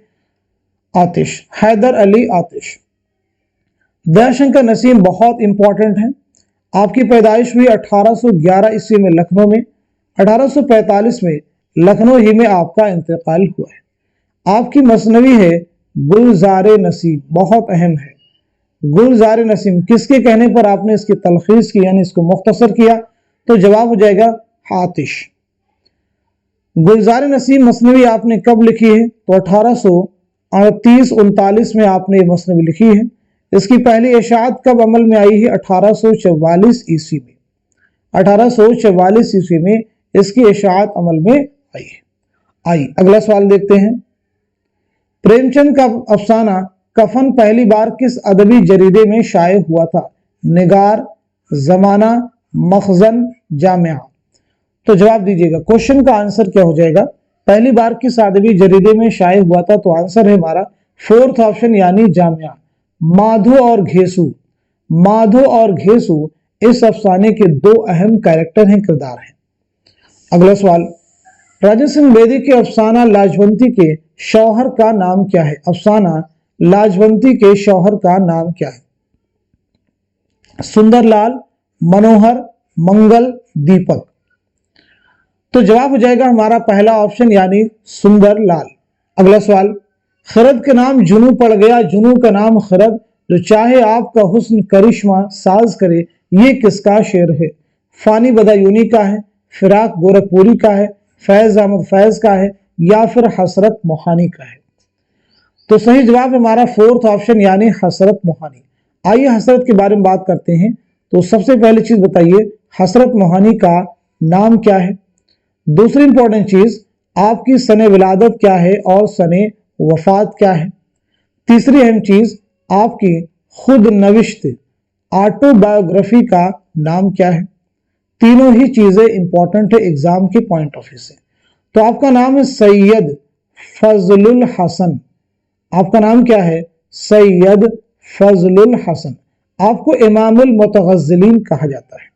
आतिश, हैदर अली आतिश। दयाशंकर नसीम बहुत इंपॉर्टेंट है। आपकी पैदाइश हुई 1811 ईस्वी में लखनऊ में। 1845 में लखनऊ ही में आपका इंतकाल हुआ है। आपकी मसनवी है गुलज़ारे नसीम, बहुत अहम है। गुलज़ारे नसीम किसके कहने पर आपने इसकी तलखीस की यानी इसको मुख्तसर किया? तो जवाब हो जाएगा आतिश। गुलज़ारे नसीम मसनवी आपने कब लिखी है? तो 1838-39 में आपने ये मसनवी लिखी है। इसकी पहली इशाअत कब अमल में आई है? 1844 ईस्वी में। 1844 ईस्वी में इसकी इशाअत अमल में आई है। अगला सवाल देखते हैं। प्रेमचंद का अफसाना कफन पहली बार किस अदबी जरीदे में शाये हुआ था? निगार, जमाना, मखजन, जामिया। तो जवाब दीजिएगा। क्वेश्चन का आंसर क्या हो जाएगा? पहली बार किस अदबी जरीदे में शाये हुआ था? तो आंसर है हमारा फोर्थ ऑप्शन यानी जामिया। माधो और घेसु, माधो और घेसु इस अफसाने के दो अहम कैरेक्टर हैं, किरदार हैं। अगला सवाल, राजा सिंह बेदी के अफसाना लाजवंती के शौहर का नाम क्या है? अफसाना लाजवंती के शौहर का नाम क्या है? सुंदरलाल, मनोहर, मंगल, दीपक। तो जवाब हो जाएगा हमारा पहला ऑप्शन यानी सुंदरलाल। अगला सवाल, खरद के नाम जुनू पड़ गया, जुनू का नाम खरद, जो चाहे आपका हुस्न करिश्मा साज करे, ये किसका शेर है? फानी बदायूनी का है, फिराक गोरखपुरी का है, फैज अहमद फैज का है, या फिर हसरत मोहानी का है? तो सही जवाब हमारा फोर्थ ऑप्शन यानी हसरत मोहानी। आइए हसरत के बारे में बात करते हैं। तो सबसे पहली चीज बताइए हसरत मोहानी का नाम क्या है? दूसरी इंपॉर्टेंट चीज आपकी सने विलादत क्या है और सने वफात क्या है? तीसरी अहम चीज आपकी खुद नविश्त ऑटोबायोग्राफी का नाम क्या है? तीनों ही चीजें इंपॉर्टेंट है एग्जाम के पॉइंट ऑफ व्यू से। तो आपका नाम है सैयद फजलुल हसन। आपका नाम क्या है? सैयद फजलुल हसन। आपको इमामुल मुतगज़्ज़िलीन कहा जाता है।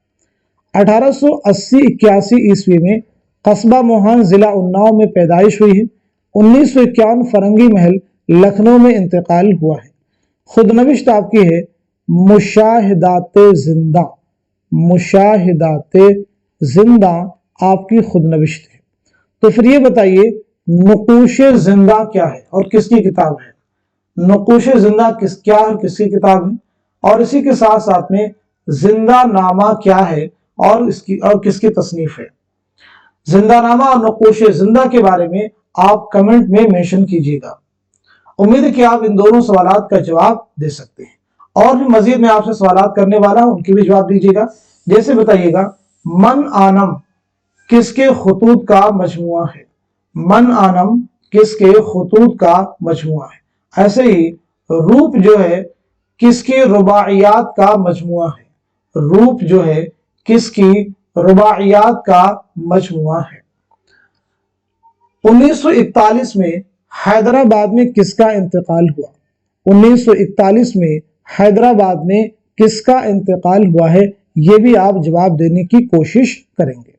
1880-81 ईस्वी में कस्बा मोहान जिला उन्नाव में पैदाइश हुई है। 1951 फरंगी महल लखनऊ में इंतकाल हुआ है। खुदनविश्त आपकी है मुशाहिदाते जिंदा, मुशाहिदाते जिंदा आपकी खुदनविश्त है। तो फिर ये बताइए नुकूशे जिंदा क्या है और किसकी किताब है? नुकूशे जिंदा क्या है, किसकी किताब है? और इसी के साथ साथ में जिंदा नामा क्या है और किसकी तसनीफ है? जिंदानामा और नक़ूश जिंदा के बारे में आप कमेंट में मेंशन कीजिएगा। उम्मीद है कि आप इन दोनों सवालात का जवाब दे सकते हैं। और भी मजीद मैं आपसे सवालात करने वाला हूं, उनकी भी जवाब दीजिएगा। जैसे बताइएगा मन आनम किसके खुतूत का मजमुआ है? मन आनम किसके खुतूत का मजमुआ है? ऐसे ही रूप जो है किसकी रुबाइयात का मजमुआ है? रूप जो है किसकी रुबाइयात का मजमुआ है? 1941 में हैदराबाद में किसका इंतकाल हुआ? 1941 में हैदराबाद में किसका इंतकाल हुआ है? यह भी आप जवाब देने की कोशिश करेंगे।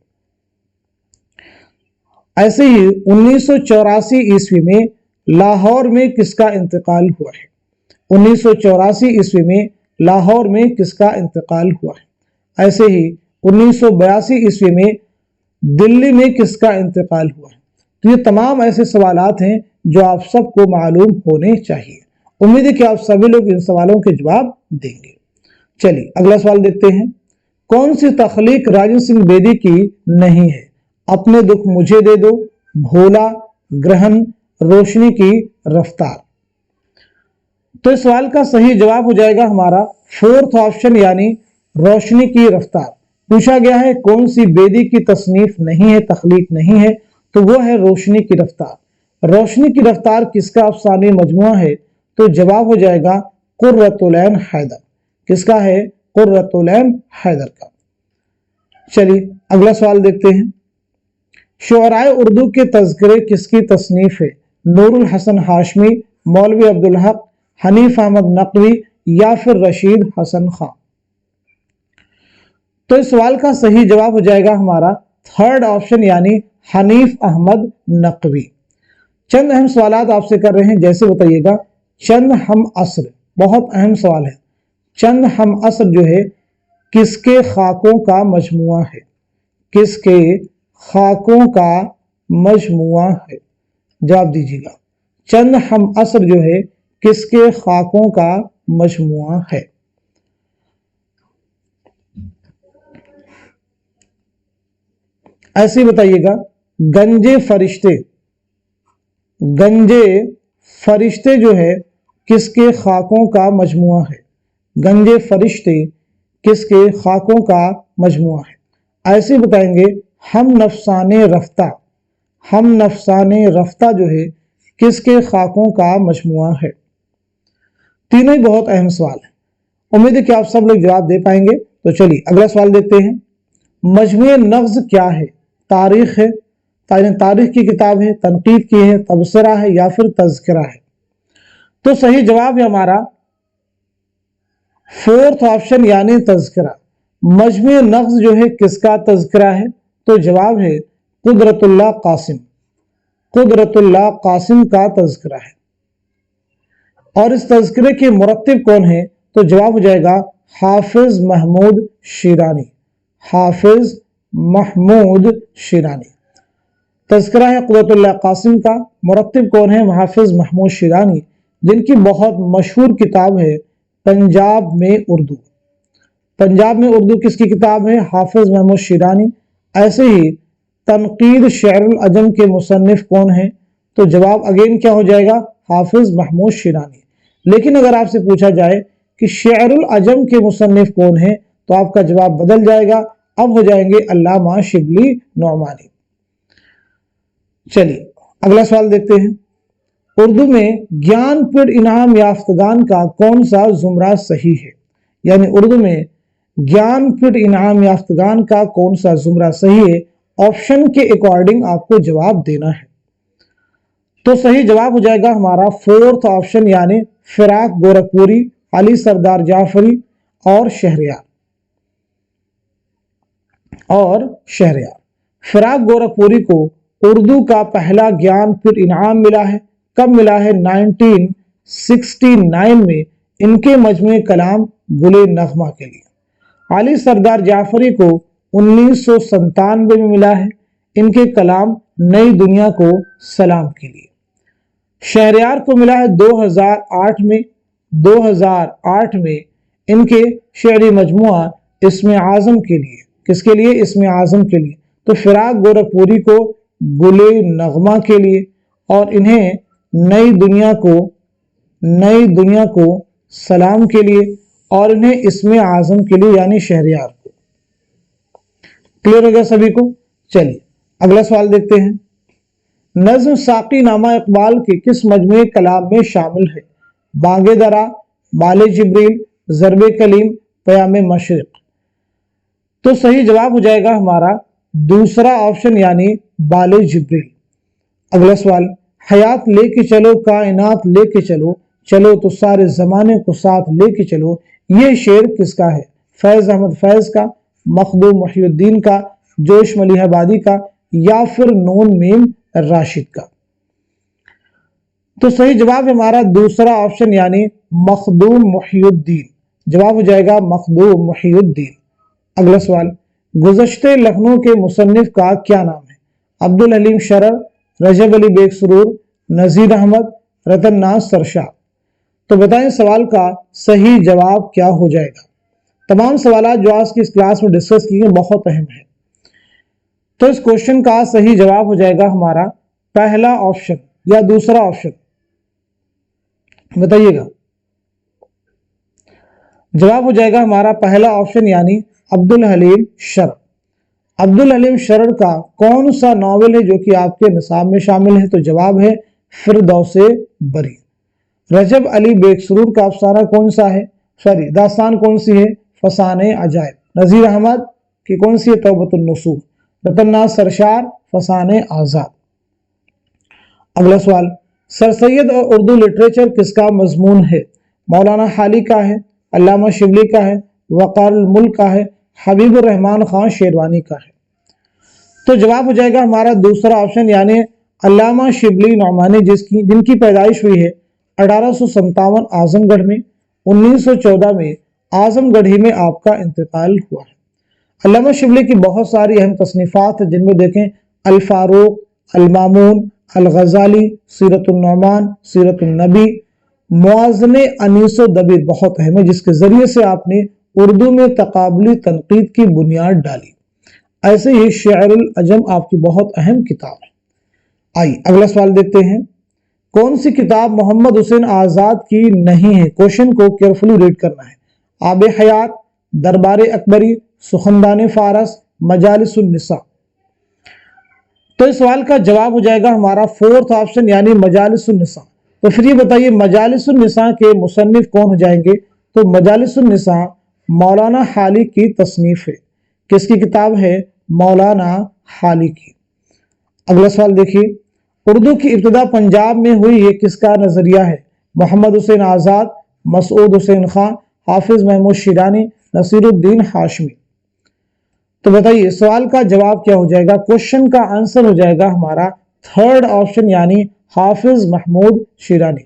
ऐसे ही 1984 ईस्वी में लाहौर में किसका इंतकाल हुआ है? 1984 ईस्वी में लाहौर में किसका इंतकाल हुआ है? ऐसे ही 1982 ईस्वी में दिल्ली में किसका इंतकाल हुआ है? तो ये तमाम ऐसे सवालात हैं जो आप सबको मालूम होने चाहिए। उम्मीद है कि आप सभी लोग इन सवालों के जवाब देंगे। चलिए अगला सवाल देखते हैं। कौन सी तख्लीक राजा सिंह बेदी की नहीं है? अपने दुख मुझे दे दो, भोला, ग्रहण, रोशनी की रफ्तार। तो इस सवाल का सही जवाब हो जाएगा हमारा फोर्थ ऑप्शन यानी रोशनी की रफ्तार। पूछा गया है कौन सी बेदी की तसनीफ नहीं है, तख्लीक नहीं है, तो वो है रोशनी की रफ्तार। रोशनी की रफ्तार किसका अफसानी मजमुआ है? तो जवाब हो जाएगा कुर्रतुल ऐन हैदर। किसका है? कुर्रतुल ऐन हैदर का। चलिए अगला सवाल देखते हैं। शुअराए उर्दू के तज़किरे किसकी तसनीफ है? नूरुल हसन हाशमी, मौलवी अब्दुल हक, हनीफ अहमद नकवी یا پھر رشید حسن خان؟ تو اس سوال کا صحیح جواب ہو جائے گا ہمارا تھرڈ آپشن یعنی حنیف احمد نقوی۔ چند اہم سوالات آپ سے کر رہے ہیں، جیسے بتائیے گا چند ہم عصر، بہت اہم سوال ہے، چند ہم عصر جو ہے کس کے خاکوں کا مجموعہ ہے؟ کس کے خاکوں کا مجموعہ ہے؟ جواب دیجیے گا چند ہم عصر جو ہے کس کے خاکوں کا مجموعہ ہے؟ ایسے بتائیے گا گنجے فرشتے، گنجے فرشتے جو ہے کس کے خاکوں کا مجموعہ ہے؟ گنجے فرشتے کس کے خاکوں کا مجموعہ ہے؟ ایسے بتائیں گے ہم نفسان رفتہ، ہم نفسان رفتہ جو ہے کس کے خاکوں کا مجموعہ ہے؟ تینوں ہی بہت اہم سوال ہیں، امید ہے کہ آپ سب لوگ جواب دے پائیں گے۔ تو چلیے اگلا سوال دیکھتے ہیں، مجموع نغز کیا ہے؟ تاریخ ہے، تاریخ کی کتاب ہے، تنقید کی ہے، تبصرہ ہے یا پھر تذکرہ ہے؟ تو صحیح جواب ہے ہمارا فورتھ آپشن یعنی تذکرہ۔ مجموع نغز جو ہے کس کا تذکرہ ہے؟ تو جواب ہے قدرت اللہ قاسم، قدرت اللہ قاسم کا تذکرہ ہے۔ اور اس تذکرے کے مرتب کون ہیں؟ تو جواب ہو جائے گا حافظ محمود شیرانی، حافظ محمود شیرانی۔ تذکرہ ہے قدرت اللہ قاسم کا، مرتب کون ہے؟ حافظ محمود شیرانی، جن کی بہت مشہور کتاب ہے پنجاب میں اردو۔ پنجاب میں اردو کس کی کتاب ہے؟ حافظ محمود شیرانی۔ ایسے ہی تنقید شعر العجم کے مصنف کون ہیں؟ تو جواب اگین کیا ہو جائے گا؟ حافظ محمود شیرانی۔ لیکن اگر آپ سے پوچھا جائے کہ شعر العجم کے مصنف کون ہیں تو آپ کا جواب بدل جائے گا، اب ہو جائیں گے علامہ شبلی نعمانی۔ چلیے اگلا سوال دیکھتے ہیں، اردو میں گیان پیٹھ انعام یافتگان کا کون سا زمرہ صحیح ہے؟ یعنی اردو میں گیان پیٹھ انعام یافتگان کا کون سا زمرہ صحیح ہے؟ آپشن کے اکارڈنگ آپ کو جواب دینا ہے۔ تو صحیح جواب ہو جائے گا ہمارا فورتھ آپشن یعنی فراق گورکھپوری، علی سردار جعفری اور شہریار، فراق گورکھپوری کو اردو کا پہلا گیان پیٹھ انعام ملا ہے، کب ملا ہے؟ 1969 میں ان کے مجموعہ کلام گلِ نغمہ کے لیے۔ علی سردار جعفری کو 1997 میں ملا ہے، ان کے کلام نئی دنیا کو سلام کے لیے۔ شہریار کو ملا ہے 2008 میں ان کے شعری مجموعہ اسم اعظم کے لیے۔ کس کے لیے؟ اسم اعظم کے لیے۔ تو فراق گورکھپوری کو گلِ نغمہ کے لیے اور انہیں نئی دنیا کو سلام کے لیے اور انہیں اسم اعظم کے لیے یعنی شہریار کو۔ کلیئر ہو گیا سبھی کو؟ چلیے اگلا سوال دیکھتے ہیں، نظم ساقی نامہ اقبال کے کس مجموعہ کلام میں شامل ہے؟ بانگ درا، بال جبریل، ضرب کلیم، پیام مشرق۔ تو صحیح جواب ہو جائے گا ہمارا دوسرا آپشن یعنی بال جبریل۔ اگلا سوال، حیات لے کے چلو، کائنات لے کے چلو، چلو تو سارے زمانے کو ساتھ لے کے چلو، یہ شعر کس کا ہے؟ فیض احمد فیض کا، مخدوم محی الدین کا، جوش ملیح آبادی کا یا پھر نون میم راشد کا؟ تو صحیح جواب ہمارا دوسرا آپشن یعنی مخدوم محی الدین، جواب ہو جائے گا مخدوم محی الدین۔ اگلا سوال، گزشتہ لکھنؤ کے مصنف کا کیا نام ہے؟ عبدالحلیم شرر، رجب علی بیگ سرور، نذیر احمد، رتن ناز سرشار۔ تو بتائیں سوال کا صحیح جواب کیا ہو جائے گا؟ تمام سوالات جو آج کی اس کلاس میں ڈسکس کی ہیں بہت اہم ہیں، تو اس کوشچن کا صحیح جواب ہو جائے گا ہمارا پہلا آپشن یا دوسرا آپشن؟ بتائیے گا۔ جواب ہو جائے گا ہمارا پہلا آپشن یعنی عبدالحلیم شرر۔ عبدالحلیم شرر کا کون سا ناول ہے جو کہ آپ کے نصاب میں شامل ہے؟ تو جواب ہے فردوس بری۔ رجب علی بیگ سرور کا افسانہ کون سا ہے؟ داستان کون سی ہے؟ فسانہ عجائب۔ نذیر احمد کی کون سی ہے؟ توبۃ النصوح۔ رتن ناز سرشار فسانہ آزاد۔ اگلا سوال، سر سید اور اردو لٹریچر کس کا مضمون ہے؟ مولانا حالی کا ہے, علامہ شبلی کا ہے, وقار الملک کا ہے, حبیب الرحمان خان شیروانی کا ہے. تو جواب ہو جائے گا ہمارا دوسرا آپشن یعنی علامہ شبلی نعمانی جن کی پیدائش ہوئی ہے 1857 اعظم گڑھ میں, 1914 میں اعظم گڑھی میں آپ کا انتقال ہوا ہے. علامہ شبلی کی بہت ساری اہم تصنیفات ہیں جن میں دیکھیں الفاروق, المامون, الغزالی, سیرت النعمان, سیرت النبی, موازن انیس و دبیر بہت اہم ہے جس کے ذریعے سے آپ نے اردو میں تقابلی تنقید کی بنیاد ڈالی. ایسے ہی شعر العجم آپ کی بہت اہم کتاب ہے. آئیے اگلا سوال دیکھتے ہیں. کون سی کتاب محمد حسین آزاد کی نہیں ہے؟ کوشچن کو کیئرفلی ریڈ کرنا ہے. آب حیات, دربار اکبری, سخندان فارس, مجالس النساء. تو اس سوال کا جواب ہو جائے گا ہمارا فورتھ آپشن یعنی مجالس النساء. تو پھر یہ بتائیے مجالس النساء کے مصنف کون ہو جائیں گے؟ تو مجالس النساء مولانا حالی کی تصنیف ہے. کس کی کتاب ہے؟ مولانا حالی کی. اگلا سوال دیکھیے. اردو کی ابتدا پنجاب میں ہوئی یہ کس کا نظریہ ہے؟ محمد حسین آزاد, مسعود حسین خان, حافظ محمود شیرانی, نصیر الدین ہاشمی. تو بتائیے سوال کا جواب کیا ہو جائے گا؟ کوشچن کا آنسر ہو جائے گا ہمارا تھرڈ آپشن یعنی حافظ محمود شیرانی.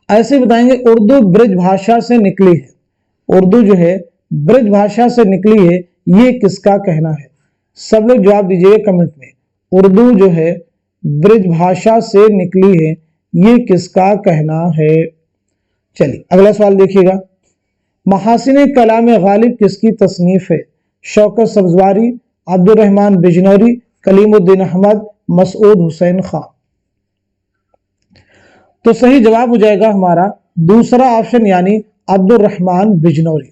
ایسے بتائیں گے اردو برج بھاشا سے نکلی ہے. اردو جو ہے برج بھاشا سے نکلی ہے یہ کس کا کہنا ہے؟ سب لوگ جواب دیجئے گا کمنٹ میں. اردو جو ہے برج بھاشا سے نکلی ہے یہ کس کا کہنا ہے؟ چلیے اگلا سوال دیکھیے گا. محاسن کلام غالب کس کی تصنیف ہے؟ شوکت سبزواری, عبد الرحمن بجنوری, کلیم الدین احمد, مسعود حسین خان. تو صحیح جواب ہو جائے گا ہمارا دوسرا آپشن یعنی عبد الرحمن بجنوری.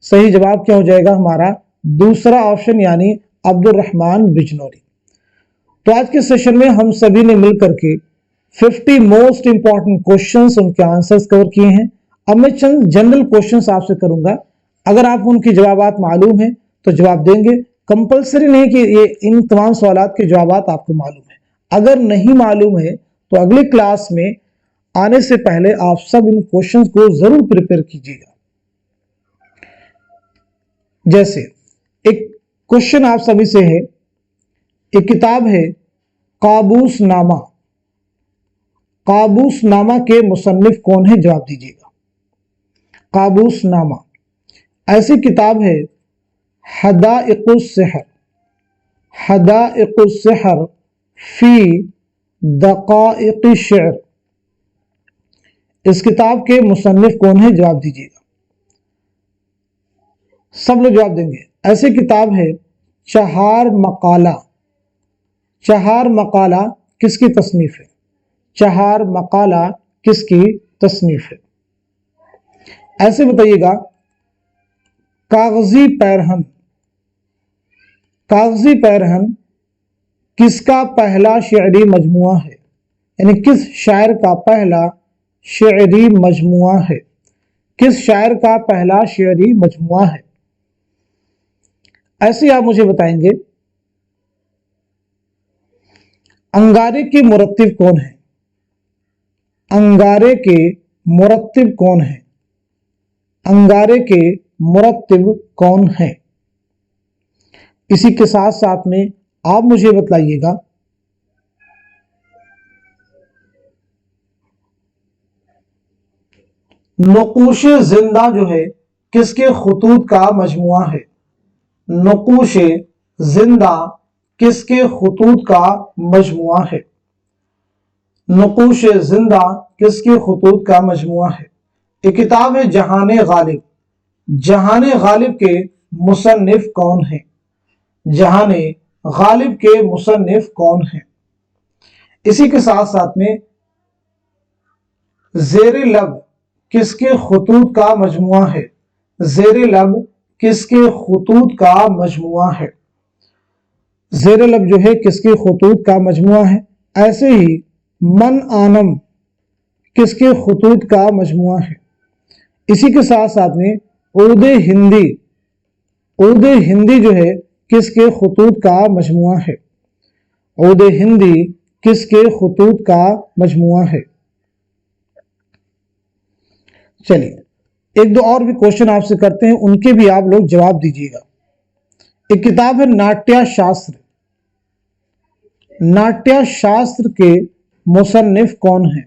صحیح جواب کیا ہو جائے گا ہمارا دوسرا آپشن یعنی عبد الرحمن بجنوری. تو آج کے سیشن میں ہم سبھی نے مل کر کے 50 موسٹ امپورٹنٹ کوشچنز ان کے آنسرز کور کیے ہیں. اب میں چند جنرل کوشچنز آپ سے کروں گا. اگر آپ ان کی جوابات معلوم ہیں تو جواب دیں گے. کمپلسری نہیں کہ یہ ان تمام سوالات کے جوابات آپ کو معلوم ہیں. اگر نہیں معلوم ہے تو اگلی کلاس میں آنے سے پہلے آپ سب ان کوشچنز کو ضرور پریپئر کیجیے گا. جیسے ایک کوشچن آپ سبھی سے ہے, ایک کتاب ہے قابوس نامہ. قابوس نامہ کے مصنف کون ہے؟ جواب دیجیے گا. قابوس نامہ. ایسی کتاب ہے حدائق السحر. حدائق السحر فی دقائق الشعر. اس کتاب کے مصنف کون ہے؟ جواب دیجیے گا. سب لوگ جواب دیں گے. ایسی کتاب ہے چہار مقالہ. چہار مقالہ کس کی تصنیف ہے؟ چہار مقالہ کس کی تصنیف ہے؟ ایسے بتائیے گا کاغذی پیرہن. کاغذی پیرہن کس کا پہلا شعری مجموعہ ہے؟ یعنی کس شاعر کا پہلا شعری مجموعہ ہے؟ کس شاعر کا پہلا شعری مجموعہ ہے؟ ایسے آپ مجھے بتائیں گے انگارے کے مرتب کون ہیں؟ انگارے کے مرتب کون ہیں؟ انگارے کے مرتب کون ہیں؟ اسی کے ساتھ ساتھ میں آپ مجھے بتلائیے گا نقوش زندہ جو ہے کس کے خطوط کا مجموعہ ہے؟ نقوش زندہ کس کے خطوط کا مجموعہ ہے؟ نقوش زندہ کس کے خطوط کا مجموعہ ہے؟ یہ کتاب ہے جہان غالب. جہان غالب کے مصنف کون ہیں؟ جہان غالب کے مصنف کون ہیں؟ اسی کے ساتھ ساتھ میں زیر لب کس کے خطوط کا مجموعہ ہے؟ زیر لب کس کے خطوط کا مجموعہ ہے؟ زیر لب جو ہے کس کے خطوط کا مجموعہ ہے؟ ایسے ہی من آنم کس کے خطوط کا مجموعہ ہے؟ اسی کے ساتھ ساتھ میں عود ہندی. عود ہندی جو ہے کس کے خطوط کا مجموعہ ہے؟ عود ہندی کس کے خطوط کا مجموعہ ہے؟ चलिए एक दो और भी क्वेश्चन आपसे करते हैं, उनके भी आप लोग जवाब दीजिएगा। एक किताब है नाट्य शास्त्र। नाट्य शास्त्र के मुसन्निफ कौन है?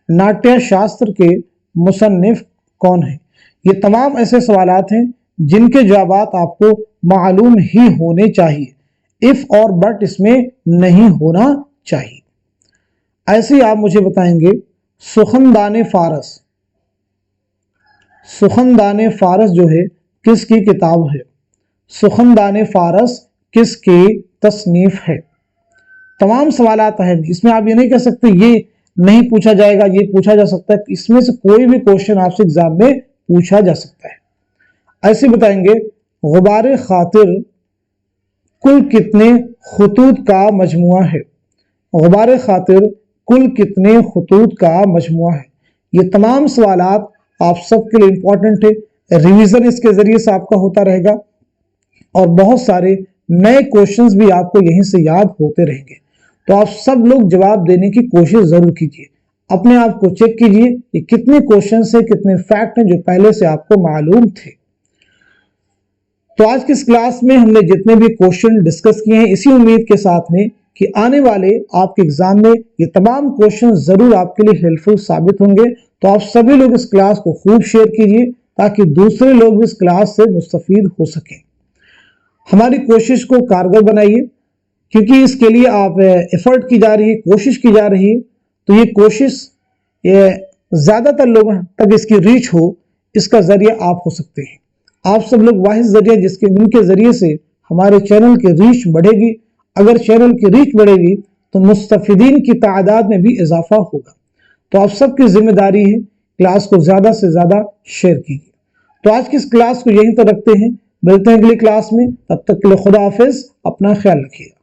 नाट्य शास्त्र के मुसन्निफ कौन है? ये तमाम ऐसे सवालात हैं जिनके जवाबात आपको मालूम ही होने चाहिए, इफ और बट इसमें नहीं होना चाहिए। ऐसे ही आप मुझे बताएंगे सुखनदान फारस। सुखनदान फारस जो है किसकी किताब है? सुखनदान फारस किसकी तसनीफ है? तमाम सवालात हैं, इसमें आप ये नहीं कह सकते ये नहीं पूछा जाएगा, ये पूछा जा सकता है। इसमें से कोई भी क्वेश्चन आपसे एग्जाम में पूछा जा सकता है। ऐसे बताएंगे गुबार खातिर कुल कितने खुतूत का मजमुआ है? गुबार खातिर कुल कितने खुतूत का मजमुआ है? ये तमाम सवालात आप सबके लिए इंपॉर्टेंट है। रिवीजन इसके जरिए से आपका होता रहेगा और बहुत सारे नए क्वेश्चंस भी आपको यहीं से याद होते रहेंगे। तो आप सब लोग जवाब देने की कोशिश जरूर कीजिए। अपने आप को चेक कीजिए कि कितने क्वेश्चन है, कितने फैक्ट हैं जो पहले से आपको मालूम थे। तो आज की इस क्लास में हमने जितने भी क्वेश्चन डिस्कस किए हैं, इसी उम्मीद के साथ में कि आने वाले आपके एग्जाम में ये तमाम क्वेश्चन जरूर आपके लिए हेल्पफुल साबित होंगे। तो आप सभी लोग इस क्लास को खूब शेयर कीजिए ताकि दूसरे लोग भी इस क्लास से मुस्तफीद हो सकें। हमारी कोशिश को कारगर बनाइए, क्योंकि इसके लिए आप एफर्ट की जा रही है, कोशिश की जा रही है। तो ये कोशिश ये ज़्यादातर लोगों तक इसकी रीच हो, इसका जरिया आप हो सकते हैं। आप सब लोग वाहिद जरिया जिनके जरिए से हमारे चैनल की रीच बढ़ेगी। अगर चैनल की रीच बढ़ेगी तो मुस्तफिदीन की तादाद में भी इजाफा होगा। तो आप सबकी जिम्मेदारी है क्लास को ज़्यादा से ज़्यादा शेयर कीजिए। तो आज की इस क्लास को यहीं तक रखते हैं, मिलते हैं अगली क्लास में। तब तक के लिए खुदा हाफिज, अपना ख्याल रखिएगा।